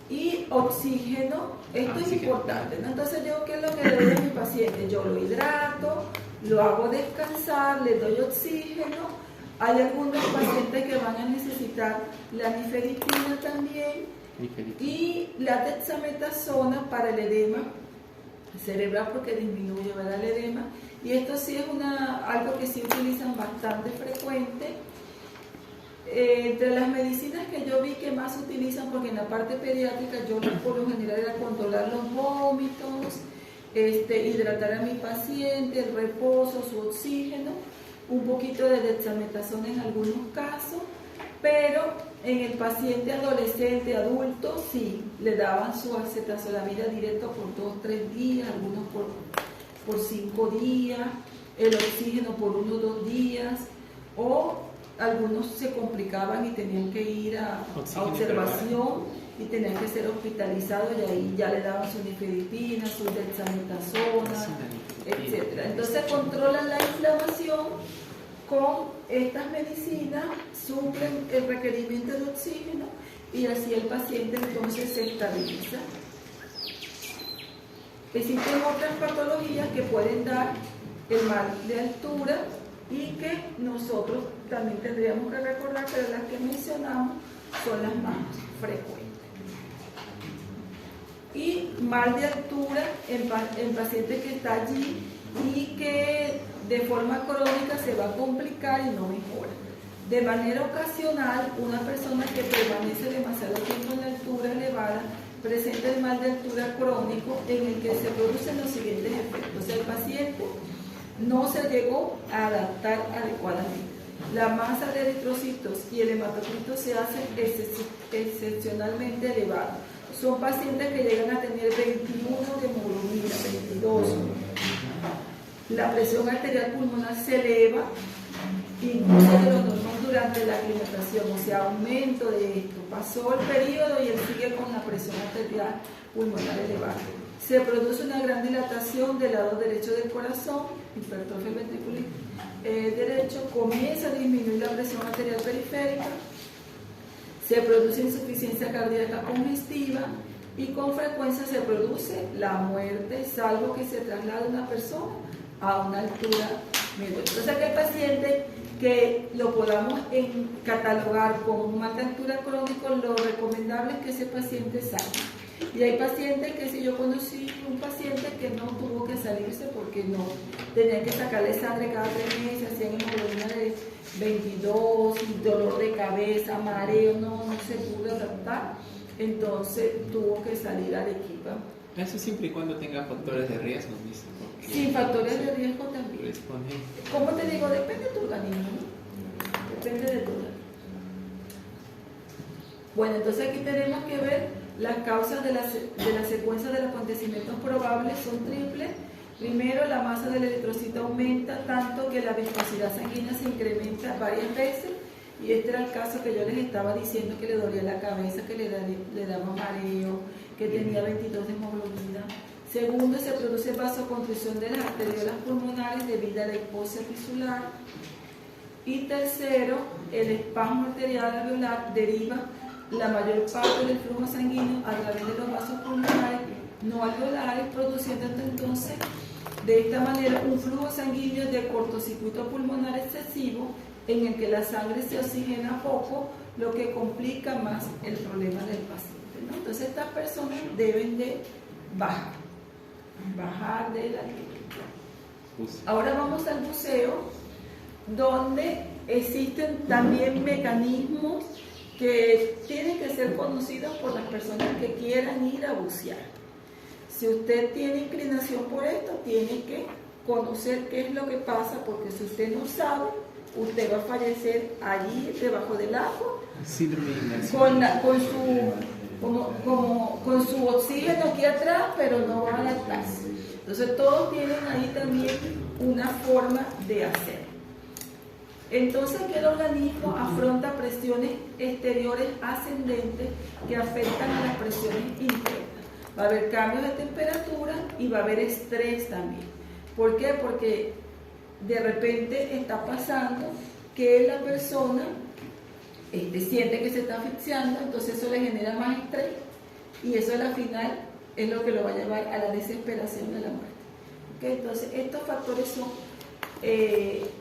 Y oxígeno, esto es importante, ¿no? Entonces yo, ¿qué es lo que le doy a mi paciente? Yo lo hidrato, lo hago descansar, le doy oxígeno. Hay algunos pacientes que van a necesitar la nifedipina también y la dexametasona para el edema cerebral porque disminuye, ¿verdad?, el edema. Y esto sí es algo que sí utilizan bastante frecuente. Entre las medicinas que yo vi que más se utilizan, porque en la parte pediátrica yo por lo general era controlar los vómitos, hidratar a mi paciente, el reposo, su oxígeno, un poquito de dexametasona en algunos casos, pero en el paciente adolescente, adulto, sí, le daban su acetazolamida directo por 2-3 días, algunos por 5 días, el oxígeno por 1 o 2 días, o algunos se complicaban y tenían que ir a observación y tenían que ser hospitalizados, y ahí ya le daban su nifedipina, su dexametasona, etc. Entonces controlan la inflamación con estas medicinas, suplen el requerimiento de oxígeno y así el paciente entonces se estabiliza. Existen otras patologías que pueden dar el mal de altura y que nosotros también tendríamos que recordar, pero las que mencionamos son las más frecuentes. Y mal de altura en paciente que está allí y que de forma crónica se va a complicar y no mejora. De manera ocasional, una persona que permanece demasiado tiempo en la altura elevada presenta el mal de altura crónico en el que se producen los siguientes efectos. El paciente no se llegó a adaptar adecuadamente. La masa de eritrocitos y el hematocitos se hacen excepcionalmente elevados. Son pacientes que llegan a tener 21 de hemoglobina, 22. La presión arterial pulmonar se eleva, incluso de lo normal durante la aclimatación, o sea, aumento de esto. Pasó el periodo y él sigue con la presión arterial pulmonar elevada. Se produce una gran dilatación del lado derecho del corazón, hipertrofia ventricular derecho, comienza a disminuir la presión arterial periférica, se produce insuficiencia cardíaca congestiva y con frecuencia se produce la muerte, salvo que se traslade una persona a una altura menor. Entonces, aquel paciente que lo podamos catalogar como un mal de altura crónico, lo recomendable es que ese paciente salga. Y hay pacientes que, si yo conocí un paciente que no tuvo que salirse porque no tenían que sacarle sangre cada 3 meses, hacían hemoglobina de 22, dolor de cabeza, mareo, no se pudo adaptar, entonces tuvo que salir a Arequipa. Eso siempre y cuando tenga factores de riesgo, dice. Sin factores de riesgo también. Responde. ¿Cómo te digo? Depende de tu organismo, ¿no? Depende de tu organismo. Bueno, entonces aquí tenemos que ver las causas de la secuencia de los acontecimientos probables. Son triples. Primero, la masa del eritrocito aumenta tanto que la viscosidad sanguínea se incrementa varias veces. Y este era el caso que yo les estaba diciendo, que le dolía la cabeza, que le daba mareo, que tenía 22 de hemoglobina. Segundo, se produce vasoconstricción de las arteriolas pulmonares debido a la hipoxia tisular. Y tercero, el espasmo arterial alveolar deriva la mayor parte del flujo sanguíneo a través de los vasos pulmonares no alveolares, produciendo entonces de esta manera un flujo sanguíneo de cortocircuito pulmonar excesivo en el que la sangre se oxigena poco, lo que complica más el problema del paciente, ¿no? Entonces estas personas deben de bajar de la altura. Ahora vamos al buceo, donde existen también mecanismos que tienen que ser conocidos por las personas que quieran ir a bucear. Si usted tiene inclinación por esto, tiene que conocer qué es lo que pasa, porque si usted no sabe, usted va a fallecer allí debajo del agua con su oxígeno aquí atrás, pero no va a adaptarse. Entonces todos tienen ahí también una forma de hacer. Entonces aquí el organismo afronta presiones exteriores ascendentes que afectan a las presiones internas. Va a haber cambios de temperatura y va a haber estrés también. ¿Por qué? Porque de repente está pasando que la persona siente que se está asfixiando, entonces eso le genera más estrés y eso al final es lo que lo va a llevar a la desesperación de la muerte. ¿Okay? Entonces estos factores son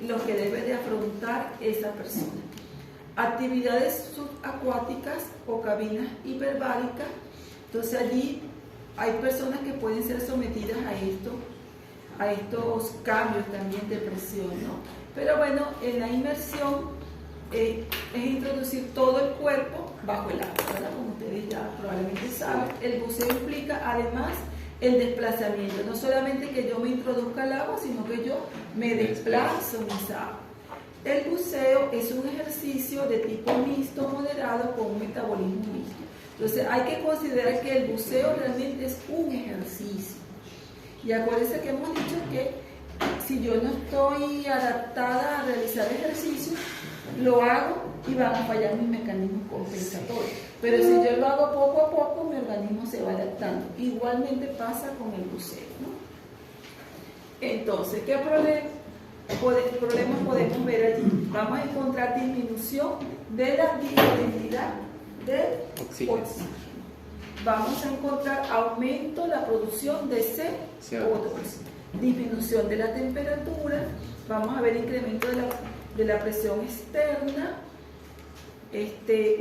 los que debe de afrontar esa persona. Actividades subacuáticas o cabinas hiperbáricas. Entonces allí hay personas que pueden ser sometidas a estos cambios también de presión, ¿no? Pero bueno, en la inmersión es introducir todo el cuerpo bajo el agua, ¿verdad? Como ustedes ya probablemente saben, el buceo implica además el desplazamiento, no solamente que yo me introduzca al agua, sino que yo me desplazo en esa agua. El buceo es un ejercicio de tipo mixto moderado con un metabolismo mixto. Entonces hay que considerar que el buceo realmente es un ejercicio. Y acuérdense que hemos dicho que si yo no estoy adaptada a realizar ejercicio, lo hago y van a fallar mis mecanismos compensatorios. Pero si yo lo hago poco a poco, mi organismo se va adaptando. Igualmente pasa con el buceo, ¿no? Entonces, ¿qué problemas podemos ver allí? Vamos a encontrar disminución de la disponibilidad del oxígeno. Vamos a encontrar aumento en la producción de CO2, disminución de la temperatura, vamos a ver incremento de la presión externa,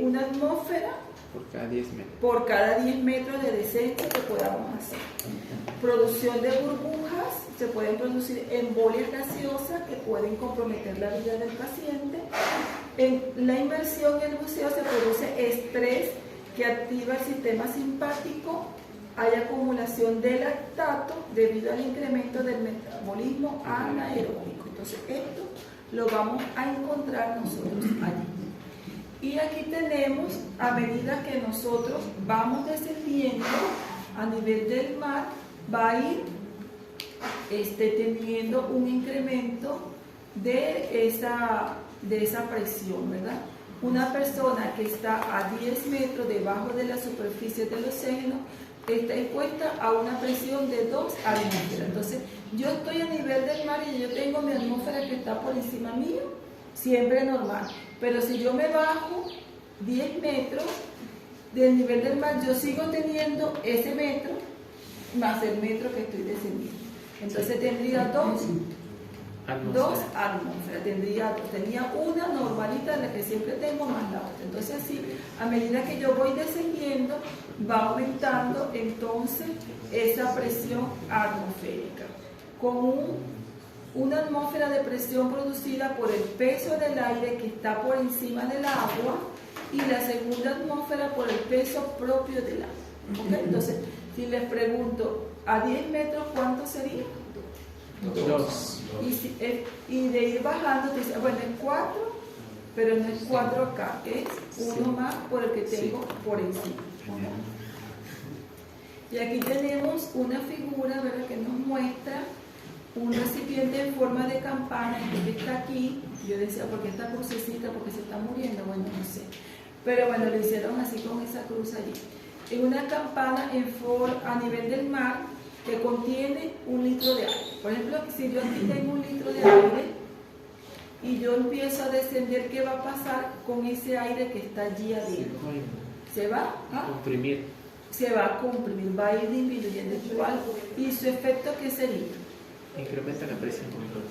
una atmósfera por cada 10 metros de descenso que podamos hacer. Producción de burbujas, se pueden producir embolias gaseosas que pueden comprometer la vida del paciente. En la inmersión en el buceo se produce estrés que activa el sistema simpático, hay acumulación de lactato debido al incremento del metabolismo anaeróbico. Entonces esto lo vamos a encontrar nosotros allí. Y aquí tenemos, a medida que nosotros vamos descendiendo a nivel del mar, va a ir teniendo un incremento de esa presión, ¿verdad? Una persona que está a 10 metros debajo de la superficie del océano está expuesta a una presión de 2 atmósferas. Entonces, yo estoy a nivel del mar y yo tengo mi atmósfera que está por encima mío, siempre normal. Pero si yo me bajo 10 metros del nivel del mar, yo sigo teniendo ese metro más el metro que estoy descendiendo. Entonces tendría dos atmósferas. Tenía una normalita, la que siempre tengo, más la otra. Entonces así, a medida que yo voy descendiendo, va aumentando entonces esa presión atmosférica. Con una atmósfera de presión producida por el peso del aire que está por encima del agua y la segunda atmósfera por el peso propio del agua. ¿Okay? Entonces, si les pregunto, a 10 metros, ¿cuánto sería? 2. Y de ir bajando, te dice, bueno, es 4, pero no es 4 acá, es uno más por el que tengo por encima. Y aquí tenemos una figura, ¿verdad?, que nos muestra un recipiente en forma de campana que está aquí. Yo decía, ¿por qué esta crucecita? Porque se está muriendo, bueno, no sé. Pero bueno, lo hicieron así con esa cruz allí. En una campana a nivel del mar que contiene 1 litro de aire. Por ejemplo, si yo aquí tengo 1 litro de aire y yo empiezo a descender, ¿qué va a pasar con ese aire que está allí adentro? Se va a comprimir. Se va a comprimir, va a ir disminuyendo igual. ¿Y su efecto qué sería? Incrementa la presión.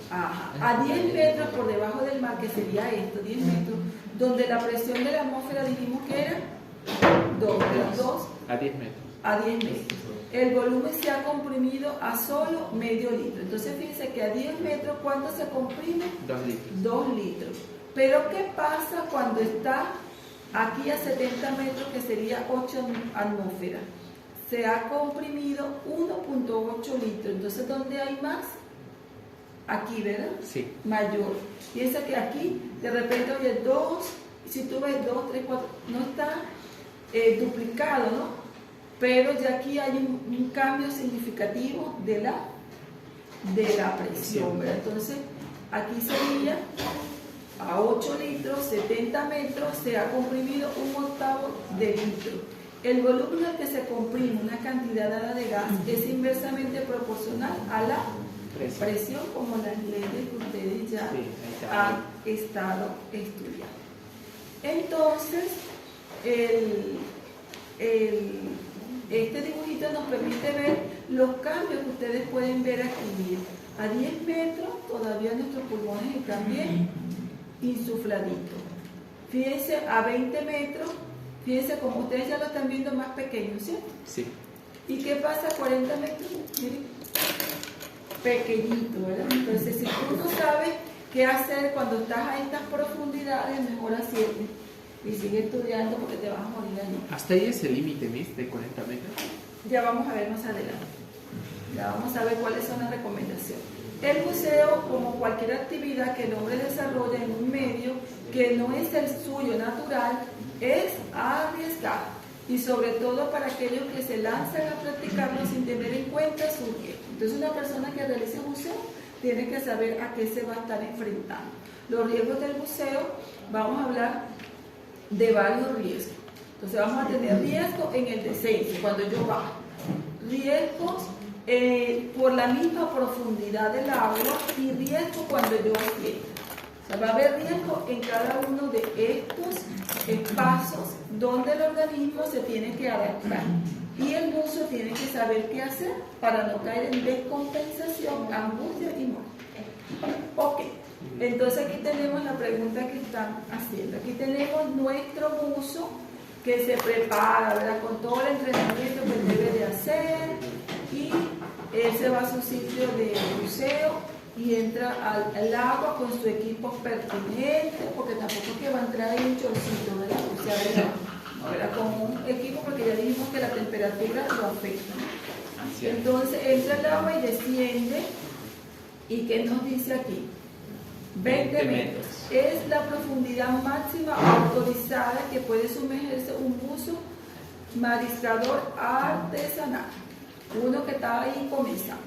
Ajá. A 10 metros por debajo del mar, que sería esto, 10 metros, donde la presión de la atmósfera dijimos que era 2 a 10 metros. A 10 metros. El volumen se ha comprimido a solo medio litro. Entonces fíjense que a 10 metros, ¿cuánto se comprime? 2 litros. 2 litros. Pero ¿qué pasa cuando está aquí a 70 metros, que sería 8 atmósferas? Se ha comprimido 1.8 litros. Entonces, ¿dónde hay más? Aquí, ¿verdad? Sí. Mayor. Piensa que aquí, de repente, oye, 2, si tú ves 2, 3, 4, no está duplicado, ¿no? Pero ya aquí hay un cambio significativo de la presión, ¿verdad? Entonces, aquí sería a 8 litros, 70 metros, se ha comprimido 1/8 de litro. El volumen al que se comprime una cantidad dada de gas es inversamente proporcional a la presión, como las leyes que ustedes ya han estado estudiando. Entonces, este dibujito nos permite ver los cambios que ustedes pueden ver aquí. A 10 metros todavía nuestros pulmones están bien insufladitos. Fíjense, a 20 metros, fíjense como ustedes ya lo están viendo más pequeño, ¿cierto? Sí. ¿Y qué pasa a 40 metros? Miren, pequeñito, ¿verdad? Entonces, si tú no sabes qué hacer cuando estás a estas profundidades, mejor asciende y sigue estudiando porque te vas a morir allí. ¿Hasta ahí es el límite, Miss, de 40 metros? Ya vamos a ver más adelante. Ya vamos a ver cuáles son las recomendaciones. El buceo, como cualquier actividad que el hombre desarrolla en un medio que no es el suyo natural, es arriesgado, y sobre todo para aquellos que se lanzan a practicarlo sin tener en cuenta su riesgo. Entonces, una persona que realice buceo tiene que saber a qué se va a estar enfrentando. Los riesgos del buceo, vamos a hablar de varios riesgos. Entonces, vamos a tener riesgo en el descenso, cuando yo bajo, riesgos por la misma profundidad del agua y riesgo cuando yo asciendo. O sea, va a haber riesgo en cada uno de estos espacios donde el organismo se tiene que adaptar, y el buzo tiene que saber qué hacer para no caer en descompensación, angustia y muerte. Ok, entonces aquí tenemos la pregunta que están haciendo. Aquí tenemos nuestro buzo que se prepara, ¿verdad?, con todo el entrenamiento que debe de hacer, y él se va a su sitio de buceo y entra al agua con su equipo pertinente, porque tampoco es que va a entrar ahí un chorcito, ¿verdad? O sea, ¿verdad? Con un equipo, porque ya dijimos que la temperatura lo afecta, ¿no? Entonces entra al agua y desciende. ¿Y qué nos dice aquí? 20 metros. Es la profundidad máxima autorizada que puede sumergirse un buzo mariscador artesanal, uno que está ahí comenzando.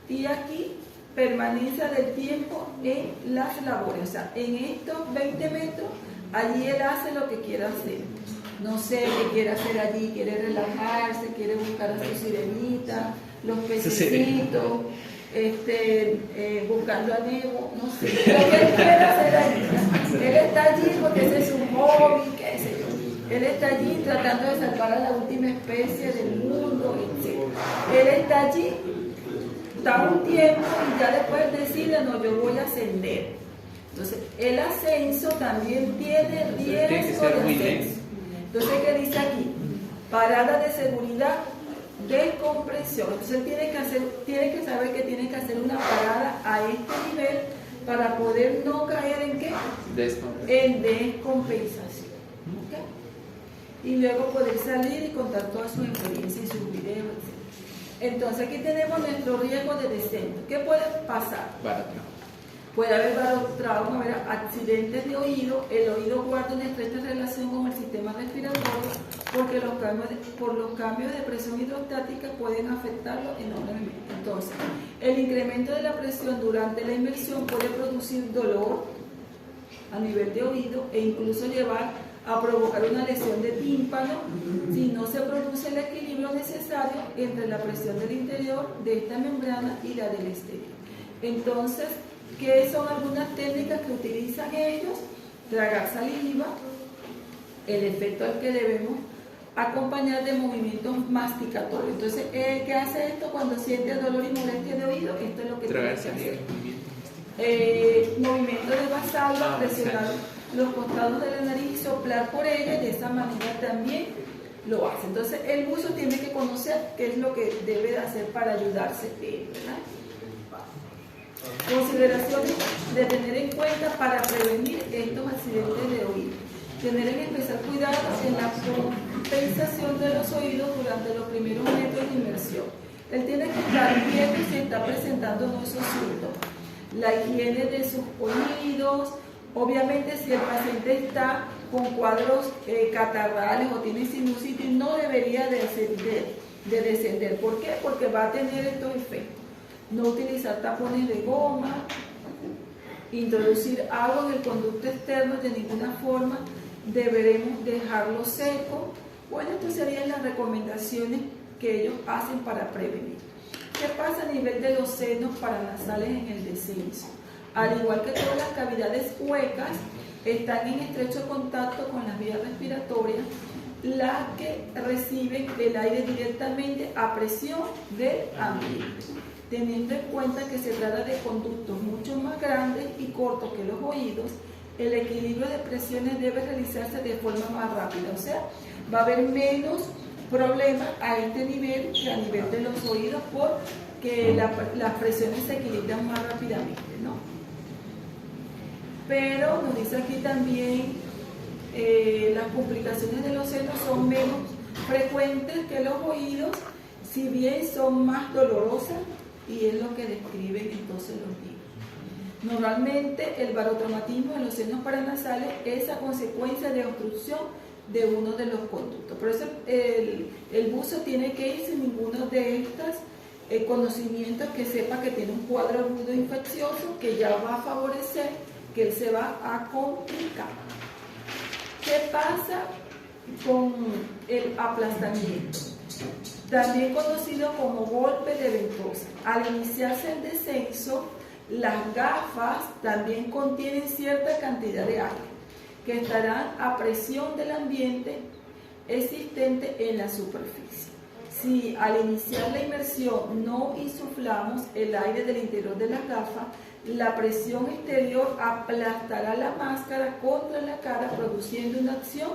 Y aquí permanencia del tiempo en las labores, o sea, en estos 20 metros, allí él hace lo que quiera hacer. No sé qué quiere hacer allí, quiere relajarse, quiere buscar a su sirenita, los pececitos, buscando a Nemo, no sé, lo que él quiera hacer allí. Él está allí porque ese es su hobby, qué sé yo. Él está allí tratando de salvar a la última especie del mundo, etc. Él está allí, da un tiempo y ya después decide, no, yo voy a ascender. Entonces, el ascenso también tiene riesgo de ascenso. Entonces, ¿qué dice aquí? Parada de seguridad, descompresión. Entonces, él tiene que saber que tiene que hacer una parada a este nivel para poder no caer en ¿qué? En descompensación. ¿Okay? Y luego poder salir y contar toda su experiencia y sus videos, etc. Entonces, aquí tenemos nuestro riesgo de descenso. ¿Qué puede pasar? Puede haber barotrauma, haber accidentes de oído. El oído guarda una estrecha relación con el sistema respiratorio porque por los cambios de presión hidrostática pueden afectarlo enormemente. Entonces, el incremento de la presión durante la inmersión puede producir dolor a nivel de oído e incluso llevar a provocar una lesión de tímpano si no se produce el equilibrio necesario entre la presión del interior de esta membrana y la del exterior. Entonces, ¿qué son algunas técnicas que utilizan ellos? Tragar saliva, el efecto al que debemos acompañar de movimientos masticatorios. Entonces, ¿qué hace esto cuando siente dolor y molestia de oído? Esto es lo que tiene que hacer. Movimiento de vasallo, presionar los costados de la nariz y soplar por ella, y de esa manera también lo hace. Entonces, el buzo tiene que conocer qué es lo que debe de hacer para ayudarse, ¿verdad? Consideraciones de tener en cuenta para prevenir estos accidentes de oído. Tener en especial cuidado en la compensación de los oídos durante los primeros metros de inmersión. Él tiene que estar viendo si está presentando esos síntomas. La higiene de sus oídos. Obviamente, si el paciente está con cuadros catarrales o tiene sinusitis, no debería de descender. ¿Por qué? Porque va a tener estos efectos. No utilizar tapones de goma, introducir agua en el conducto externo de ninguna forma, deberemos dejarlo seco. Bueno, estas serían las recomendaciones que ellos hacen para prevenir. ¿Qué pasa a nivel de los senos paranasales en el descenso? Al igual que todas las cavidades huecas, están en estrecho contacto con las vías respiratorias, las que reciben el aire directamente a presión del ambiente. Teniendo en cuenta que se trata de conductos mucho más grandes y cortos que los oídos, el equilibrio de presiones debe realizarse de forma más rápida. O sea, va a haber menos problemas a este nivel que a nivel de los oídos porque las presiones se equilibran más rápidamente, ¿no? Pero nos dice aquí también las complicaciones de los senos son menos frecuentes que los oídos, si bien son más dolorosas, y es lo que describen entonces los libros. Normalmente el barotraumatismo en los senos paranasales es a consecuencia de obstrucción de uno de los conductos. Por eso el buzo tiene que ir sin ninguno de estos conocimientos, que sepa que tiene un cuadro agudo infeccioso que ya va a favorecer que él se va a complicar. ¿Qué pasa con el aplastamiento? También conocido como golpe de ventosa. Al iniciarse el descenso, las gafas también contienen cierta cantidad de aire, que estarán a presión del ambiente existente en la superficie. Si al iniciar la inmersión no insuflamos el aire del interior de las gafas, la presión exterior aplastará la máscara contra la cara, produciendo una acción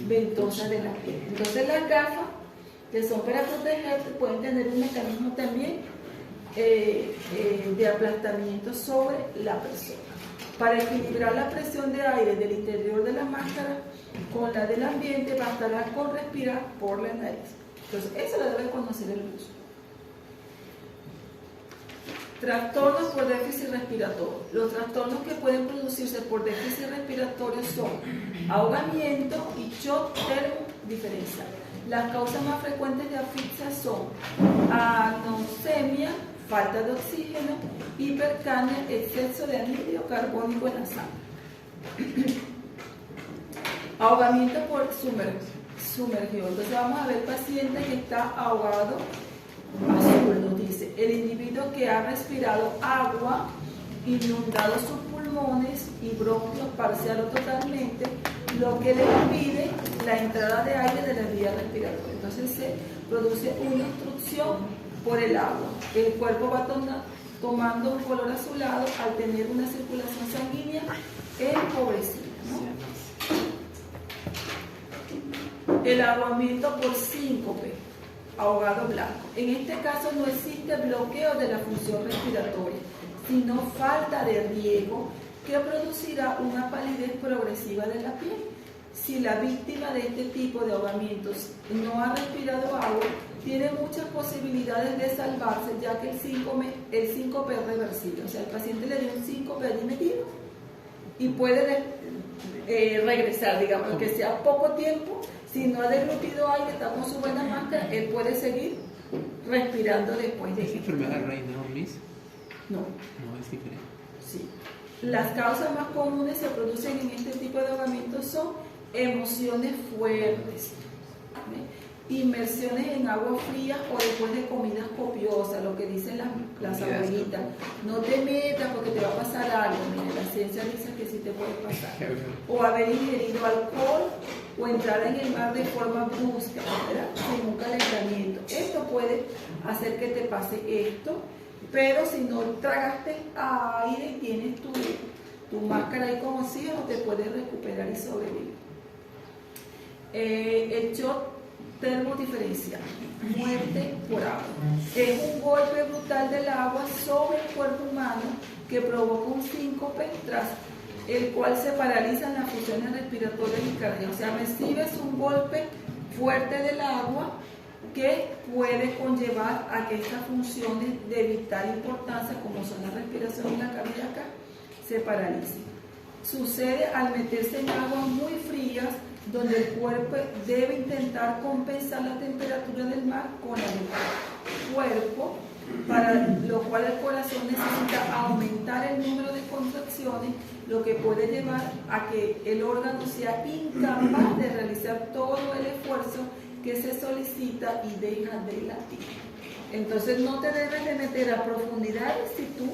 ventosa de la piel. Entonces, las gafas, que son para protegerte, pueden tener un mecanismo también de aplastamiento sobre la persona. Para equilibrar la presión de aire del interior de la máscara con la del ambiente, bastará con respirar por la nariz. Entonces, eso lo debe conocer el uso. Trastornos por déficit respiratorio. Los trastornos que pueden producirse por déficit respiratorio son ahogamiento y shock termodiferencial. Las causas más frecuentes de asfixia son anoxemia, falta de oxígeno, hipercapnia, exceso de anhídrido carbónico en la sangre. Ahogamiento por sumergión. Entonces vamos a ver paciente que está ahogado. Azul nos dice, el individuo que ha respirado agua, inundado sus pulmones y bronquios parcial o totalmente, lo que le impide la entrada de aire de la vía respiratoria. Entonces se produce una obstrucción por el agua. El cuerpo va tomando un color azulado al tener una circulación sanguínea empobrecida, ¿no? El ahogamiento por síncope, ahogado blanco. En este caso no existe bloqueo de la función respiratoria, sino falta de riego que producirá una palidez progresiva de la piel. Si la víctima de este tipo de ahogamientos no ha respirado agua, tiene muchas posibilidades de salvarse, ya que el síncope es reversible. O sea, el paciente le dio un síncope allí metido y puede regresar, digamos, que sea poco tiempo. Si no ha deglutido aire, está con su buena máscara, él puede seguir respirando después de ¿Es enfermedad reina, Miss? No. No, es diferente. Sí. Las causas más comunes se producen en este tipo de ahogamientos son emociones fuertes, inmersiones en agua fría o después de comidas copiosas, lo que dicen las abuelitas. No te metas porque te va a pasar algo. Mira, la ciencia dice que sí te puede pasar. O haber ingerido alcohol o entrar en el mar de forma brusca, ¿verdad? Sin un calentamiento. Esto puede hacer que te pase esto, pero si no tragaste aire y tienes tu máscara ahí con oxígeno, te puedes recuperar y sobrevivir. El shock termodiferencial, muerte por agua. Es un golpe brutal del agua sobre el cuerpo humano que provoca un síncope, tras el cual se paralizan las funciones respiratorias y cardíacas. O sea, recibes un golpe fuerte del agua que puede conllevar a que estas funciones de vital importancia, como son la respiración y la cardíaca, se paralicen. Sucede al meterse en aguas muy frías, donde el cuerpo debe intentar compensar la temperatura del mar con la del cuerpo, para lo cual el corazón necesita aumentar el número de contracciones, lo que puede llevar a que el órgano sea incapaz de realizar todo el esfuerzo que se solicita y deja de latir. Entonces no te debes de meter a profundidades si tú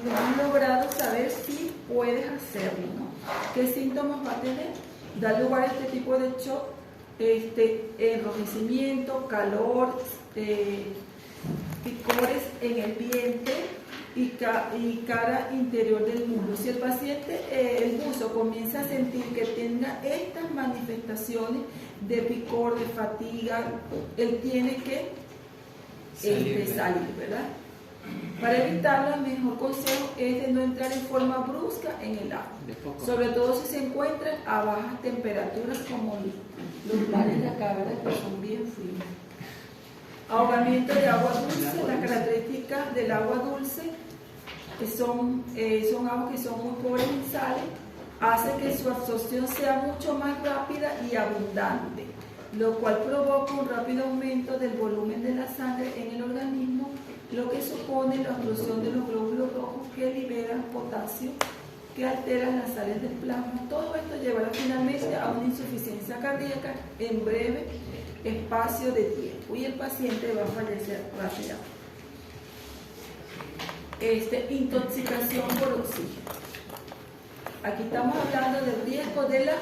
no has logrado saber si puedes hacerlo, ¿no? ¿Qué síntomas va a tener? Da lugar a este tipo de shock, enrojecimiento, calor, picores en el vientre y cara interior del muslo. Si el paciente, el buzo, comienza a sentir que tenga estas manifestaciones de picor, de fatiga, él tiene que salir, ¿verdad? Para evitarlo, el mejor consejo es de no entrar en forma brusca en el agua, sobre todo si se encuentran a bajas temperaturas como los mares de acá, ¿verdad? Que son bien fríos. Ahogamiento de agua dulce. Las características del agua dulce que son aguas que son muy pobres en sales, hace que su absorción sea mucho más rápida y abundante, lo cual provoca un rápido aumento del volumen de la sangre en el organismo, lo que supone la obstrucción de los glóbulos rojos que liberan potasio, que alteran las sales del plasma. Todo esto llevará finalmente a una insuficiencia cardíaca en breve espacio de tiempo y el paciente va a fallecer rápidamente. Intoxicación por oxígeno. Aquí estamos hablando del riesgo de la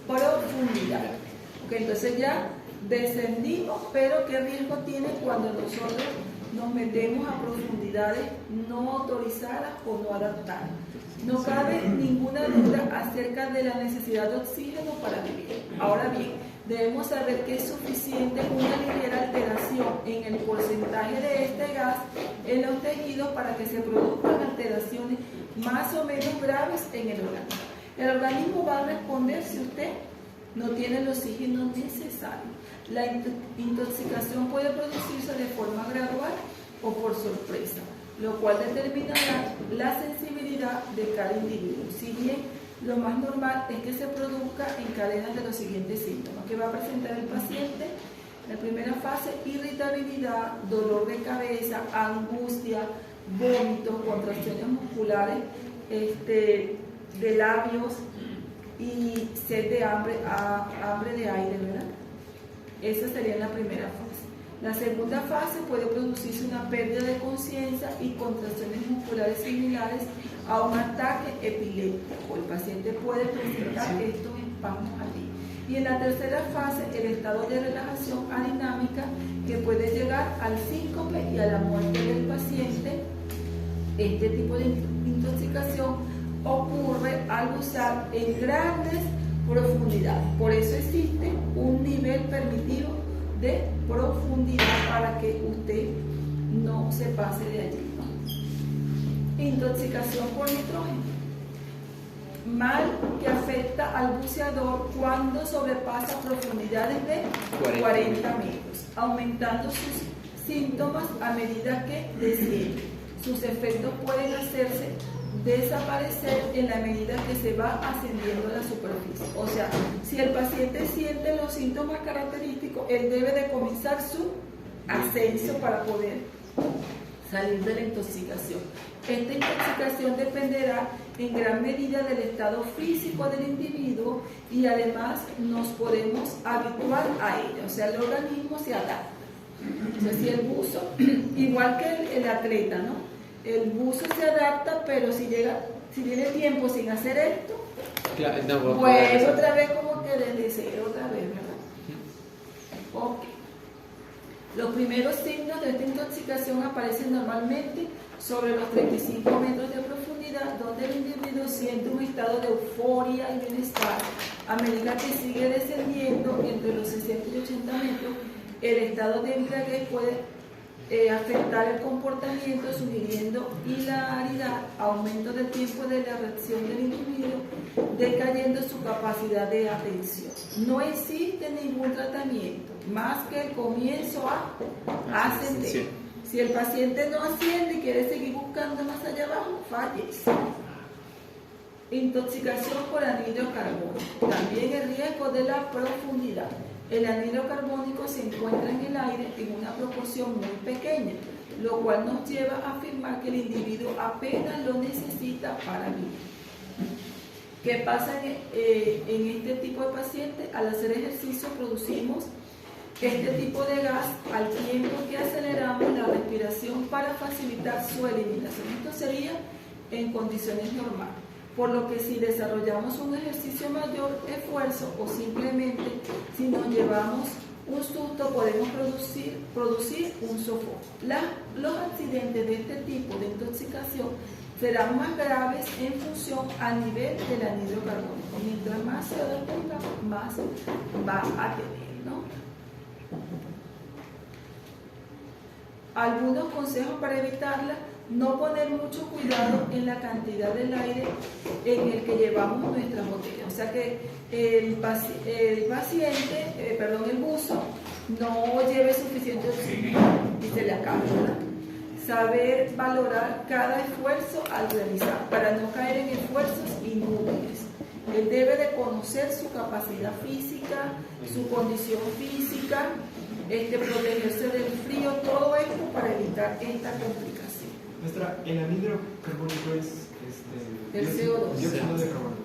profundidad. Okay, entonces ya descendimos, pero ¿qué riesgo tiene cuando nosotros nos metemos a profundidades no autorizadas o no adaptadas? No cabe ninguna duda acerca de la necesidad de oxígeno para vivir. Ahora bien, debemos saber que es suficiente una ligera alteración en el porcentaje de este gas en los tejidos para que se produzcan alteraciones más o menos graves en el organismo. El organismo va a responder si usted no tiene el oxígeno necesario. La intoxicación puede producirse de forma gradual o por sorpresa, lo cual determinará la sensibilidad de cada individuo. Si bien lo más normal es que se produzca en cadenas de los siguientes síntomas que va a presentar el paciente. En la primera fase, irritabilidad, dolor de cabeza, angustia, vómitos, contracciones musculares, de labios y sed de hambre de aire, ¿verdad? Esa sería la primera fase. La segunda fase puede producirse una pérdida de conciencia y contracciones musculares similares a un ataque epiléptico. El paciente puede presentar esto vamos allí. Y en la tercera fase, el estado de relajación adinámica, que puede llegar al síncope y a la muerte del paciente. Este tipo de intoxicación ocurre al bucear en grandes profundidades. Por eso existe un nivel permitido de profundidad para que usted no se pase de allí, ¿no? Intoxicación por nitrógeno. Mal que afecta al buceador cuando sobrepasa profundidades de 40 metros, aumentando sus síntomas a medida que desciende. Sus efectos pueden hacerse desaparecer en la medida que se va ascendiendo a la superficie. O sea, si el paciente siente los síntomas característicos, él debe de comenzar su ascenso para poder salir de la intoxicación. Esta intoxicación dependerá en gran medida del estado físico del individuo y además nos podemos habituar a ella. O sea, el organismo se adapta. O sea, si el buzo, igual que el atleta, ¿no? El buzo se adapta, pero si tiene tiempo sin hacer esto, claro, no, pues otra vez como que desde cero, otra vez, ¿verdad? Ok. Los primeros signos de esta intoxicación aparecen normalmente sobre los 35 metros de profundidad, donde el individuo siente un estado de euforia y bienestar. A medida que sigue descendiendo entre los 60 y 80 metros, el estado de embriaguez puede afectar el comportamiento, sugiriendo hilaridad, aumento del tiempo de la reacción del individuo, decayendo su capacidad de atención. No existe ningún tratamiento más que el comienzo a ascender. Si el paciente no asciende y quiere seguir buscando más allá abajo, fallece. Intoxicación por anhídrido carbónico. También el riesgo de la profundidad. El anhídrido carbónico se encuentra en el aire en una proporción muy pequeña, lo cual nos lleva a afirmar que el individuo apenas lo necesita para vivir. ¿Qué pasa en este tipo de pacientes? Al hacer ejercicio producimos este tipo de gas al tiempo que aceleramos la respiración para facilitar su eliminación. Esto sería en condiciones normales. Por lo que si desarrollamos un ejercicio mayor esfuerzo o simplemente si nos llevamos un susto podemos producir un sofoco. Los accidentes de este tipo de intoxicación serán más graves en función a nivel del anhídrido carbónico. Mientras más CO2 tenga, más va a tener, ¿no? Algunos consejos para evitarla: no poner mucho cuidado en la cantidad del aire en el que llevamos nuestras botellas. O sea que el buzo no lleve suficiente oxígeno y se le acabe, ¿verdad? Saber valorar cada esfuerzo al realizar para no caer en esfuerzos inútiles. Él debe de conocer su capacidad física, su condición física, protegerse del frío, todo esto para evitar esta complicación. Maestra, el anhídrido carbónico es el CO2. Dióxido de carbono.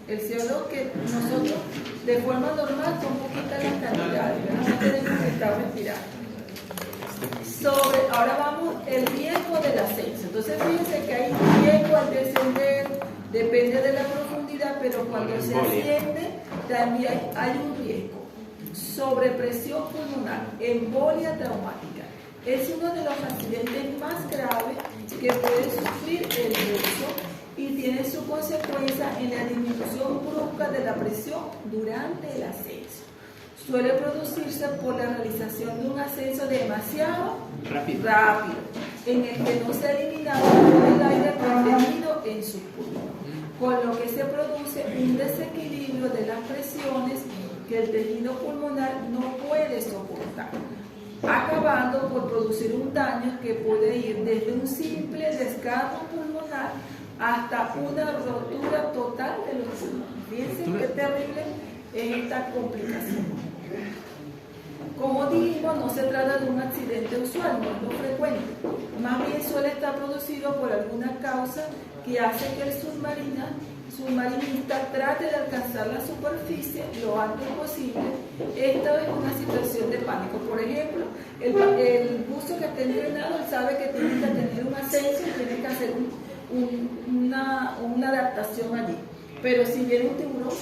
El CO2 que nosotros de forma normal son poquitas las cantidades, no tenemos que estar respirando. Ahora vamos el riesgo del ascenso. Entonces fíjense que hay riesgo al descender, depende de la profundidad, pero cuando se asciende también hay un riesgo. Sobrepresión pulmonar, embolia traumática. Es uno de los accidentes más graves que puede sufrir el buzo y tiene su consecuencia en la disminución brusca de la presión durante el ascenso. Suele producirse por la realización de un ascenso demasiado rápido en el que no se ha eliminado todo el aire contenido en sus pulmones, con lo que se produce un desequilibrio de las presiones que el tejido pulmonar no puede soportar, acabando por producir un daño que puede ir desde un simple desgarro pulmonar hasta una rotura total de los pulmones. Fíjense qué terrible es esta complicación. Como dijimos, no se trata de un accidente usual, no es lo frecuente. Más bien suele estar producido por alguna causa que hace que el submarinista trate de alcanzar la superficie lo antes posible. Esta es una situación de pánico. Por ejemplo, el buzo que está entrenado, él sabe que tiene que tener un ascenso y tiene que hacer una adaptación allí. Pero si viene un tiburón,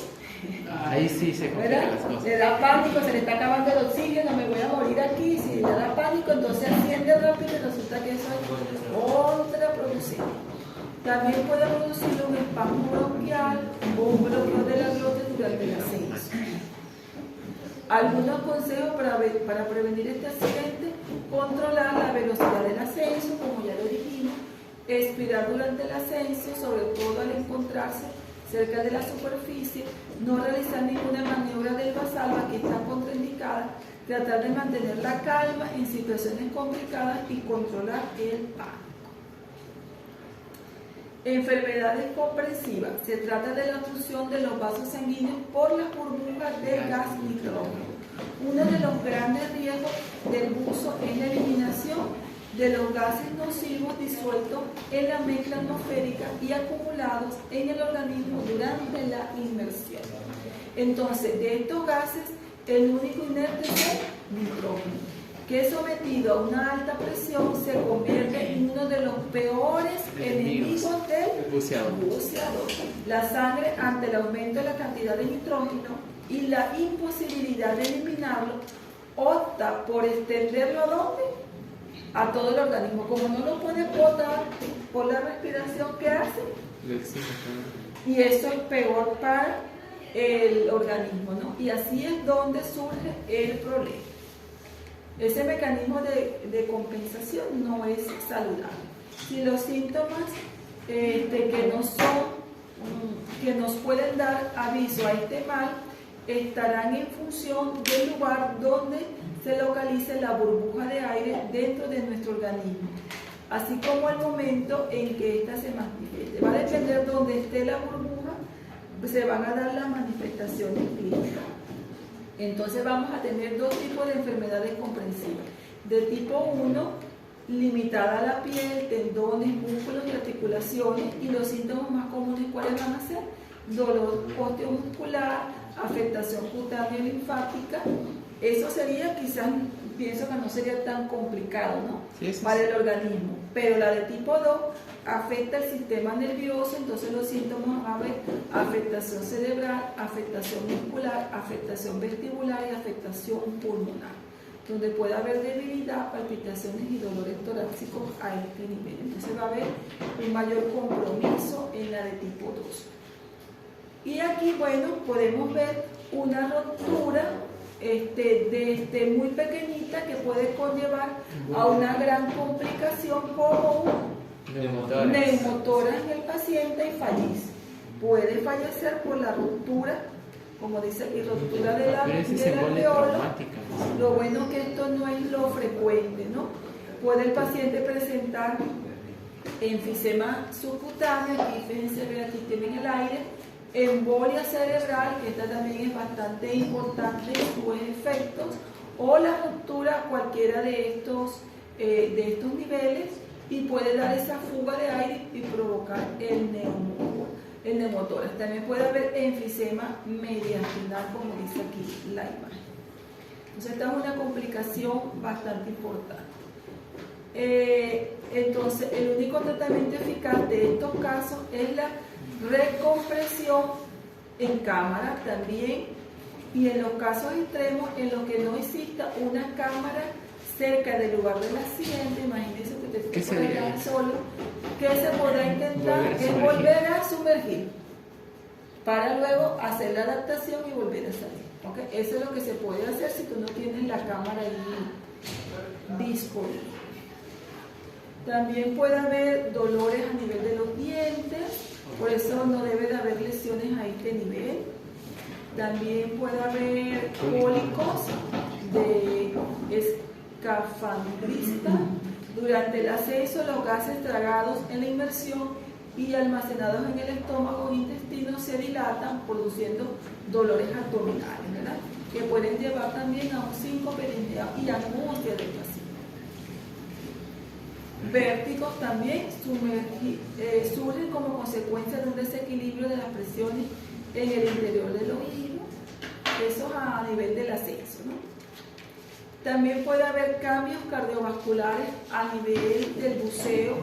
Ahí sí se complican ¿verdad? las cosas. Le da pánico, se le está acabando el oxígeno, me voy a morir aquí. Si le da pánico, entonces asciende rápido y resulta que eso es contraproducente. También puede producir un espasmo bronquial o un bloqueo de la glotis durante el ascenso. Algunos consejos para prevenir este accidente: controlar la velocidad del ascenso, como ya lo dijimos, expirar durante el ascenso, sobre todo al encontrarse cerca de la superficie, no realizar ninguna maniobra del vasalva que está contraindicada, tratar de mantener la calma en situaciones complicadas y controlar el pánico. Enfermedades comprensivas. Se trata de la obstrucción de los vasos sanguíneos por las burbujas del gas nitrógeno. Uno de los grandes riesgos del buzo es la eliminación de los gases nocivos disueltos en la mezcla atmosférica y acumulados en el organismo durante la inmersión. Entonces, de estos gases, el único inerte es el nitrógeno, que sometido a una alta presión se convierte en uno de los peores enemigos del buceador. La sangre, ante el aumento de la cantidad de nitrógeno y la imposibilidad de eliminarlo, opta por extenderlo ¿a dónde? A todo el organismo. Como no lo puede botar por la respiración que hace, y eso es peor para el organismo, ¿no? Y así es donde surge el problema. Ese mecanismo de compensación no es saludable. Si los síntomas que nos pueden dar aviso a este mal estarán en función del lugar donde se localice la burbuja de aire dentro de nuestro organismo, así como el momento en que ésta se manifieste. Va a depender de donde esté la burbuja, se van a dar las manifestaciones clínicas. Entonces vamos a tener dos tipos de enfermedades comprensivas. De tipo 1, limitada a la piel, tendones, músculos y articulaciones, y los síntomas más comunes, ¿cuáles van a ser? Dolor osteomuscular, afectación cutánea linfática. Eso sería, quizás, pienso que no sería tan complicado, ¿no? Sí, para el organismo. Pero la de tipo 2 afecta el sistema nervioso, entonces los síntomas van a haber afectación cerebral, afectación muscular, afectación vestibular y afectación pulmonar, donde puede haber debilidad, palpitaciones y dolores torácicos a este nivel. Entonces va a haber un mayor compromiso en la de tipo 2. Y aquí, bueno, podemos ver una ruptura muy pequeñita que puede conllevar a una gran complicación como un neumotórax en el paciente y fallece. Puede fallecer por la ruptura, como dice aquí, ruptura de la alveolo. Lo bueno que esto no es lo frecuente, ¿no? Puede el paciente presentar enfisema subcutáneo, aquí fíjense, aquí tienen el aire, embolia cerebral, que esta también es bastante importante en sus efectos, o la ruptura cualquiera de estos niveles, y puede dar esa fuga de aire y provocar el neumotórax. También puede haber enfisema mediastinal, como dice aquí la imagen. Entonces esta es una complicación bastante importante. Entonces el único tratamiento eficaz de estos casos es la recompresión en cámara también, y en los casos extremos en los que no exista una cámara cerca del lugar del accidente, imagínense que usted está por allá solo, que se podrá intentar es volver a sumergir para luego hacer la adaptación y volver a salir. ¿Okay? Eso es lo que se puede hacer si tú no tienes la cámara ahí disponible. También puede haber dolores a nivel de los dientes, por eso no debe de haber lesiones a este nivel. También puede haber cólicos de escafandrista. Durante el ascenso, los gases tragados en la inmersión y almacenados en el estómago e intestino se dilatan, produciendo dolores abdominales, ¿verdad? Que pueden llevar también a un síncope y angustia del paciente. Vértigos también surgen como consecuencia de un desequilibrio de las presiones en el interior del oído, eso a nivel del ascenso, ¿no? También puede haber cambios cardiovasculares a nivel del buceo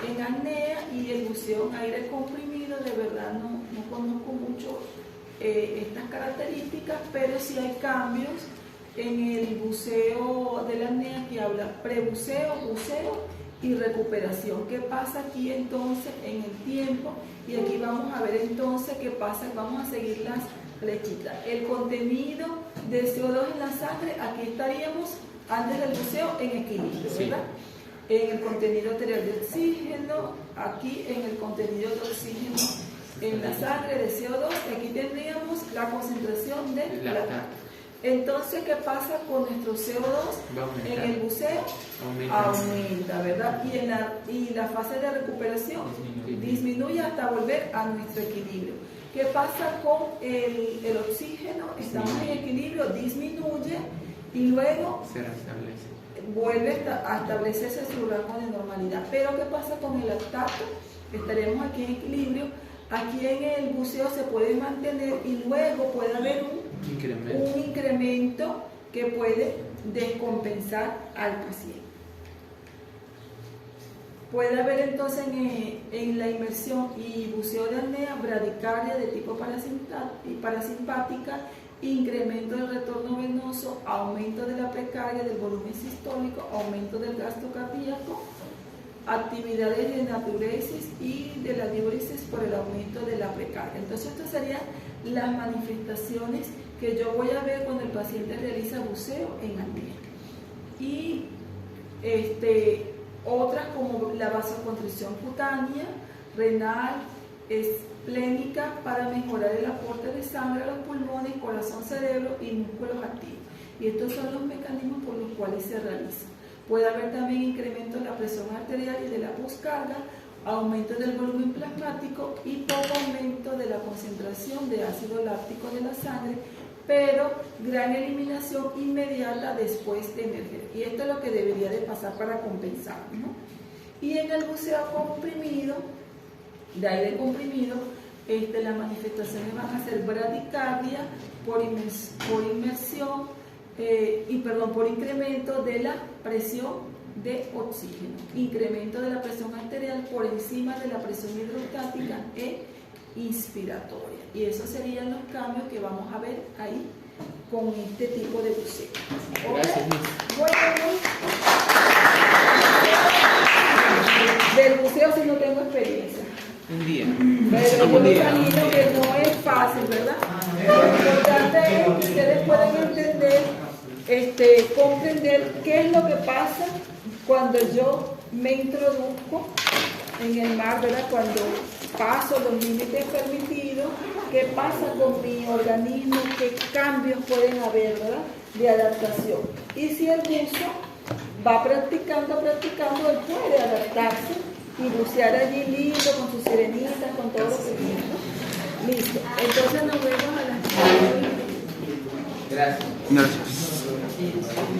en apnea y el buceo en aire comprimido. De verdad no conozco mucho estas características, pero sí hay cambios en el buceo de la apnea que habla prebuceo, buceo y recuperación. ¿Qué pasa aquí entonces en el tiempo? Y aquí vamos a ver entonces qué pasa, vamos a seguir las flechitas. El contenido de CO2 en la sangre, aquí estaríamos antes del buceo en equilibrio, ¿verdad? En el contenido arterial de oxígeno, aquí en el contenido de oxígeno en la sangre de CO2, aquí tendríamos la concentración de lactato. Entonces, ¿qué pasa con nuestro CO2 en el buceo? Aumenta, ¿verdad? Y la fase de recuperación disminuye hasta volver a nuestro equilibrio. ¿Qué pasa con el oxígeno? Estamos en equilibrio, disminuye y luego se restablece. Vuelve a establecerse su rango de normalidad. Pero ¿qué pasa con el lactato? Estaremos aquí en equilibrio. Aquí en el buceo se puede mantener y luego puede haber un incremento que puede descompensar al paciente. Puede haber entonces en la inmersión y buceo de apnea bradicardia de tipo parasimpática, incremento del retorno venoso, aumento de la precardia, del volumen sistólico, aumento del gasto cardíaco, actividades de natriuresis y de la diuresis por el aumento de la precardia. Entonces estas serían las manifestaciones que yo voy a ver cuando el paciente realiza buceo en apnea. Y otras como la vasoconstricción cutánea, renal, esplénica para mejorar el aporte de sangre a los pulmones, corazón, cerebro y músculos activos. Y estos son los mecanismos por los cuales se realiza. Puede haber también incremento de la presión arterial y de la poscarga, aumento del volumen plasmático y poco aumento de la concentración de ácido láctico de la sangre, pero gran eliminación inmediata después de emerger. Y esto es lo que debería de pasar para compensar, ¿no? Y en el buceo comprimido, de aire comprimido, las manifestaciones van a ser bradicardia por inmersión, por incremento de la presión de oxígeno, incremento de la presión arterial por encima de la presión hidrostática e inspiratoria. Y esos serían los cambios que vamos a ver ahí con este tipo de buceo. Gracias, Bueno, del buceo sí no tengo experiencia. Un día. Pero yo me imagino que no es fácil, ¿verdad? Lo importante es que ustedes puedan entender, comprender qué es lo que pasa cuando yo me introduzco en el mar, ¿verdad? Cuando paso los límites permitidos, qué pasa con mi organismo, qué cambios pueden haber, ¿verdad? De adaptación. Y si el buzo va practicando, él puede adaptarse y bucear allí lindo, con sus sirenitas, con todo lo que tiene, ¿no? Listo. Entonces nos vemos a las 9. Gracias. Gracias.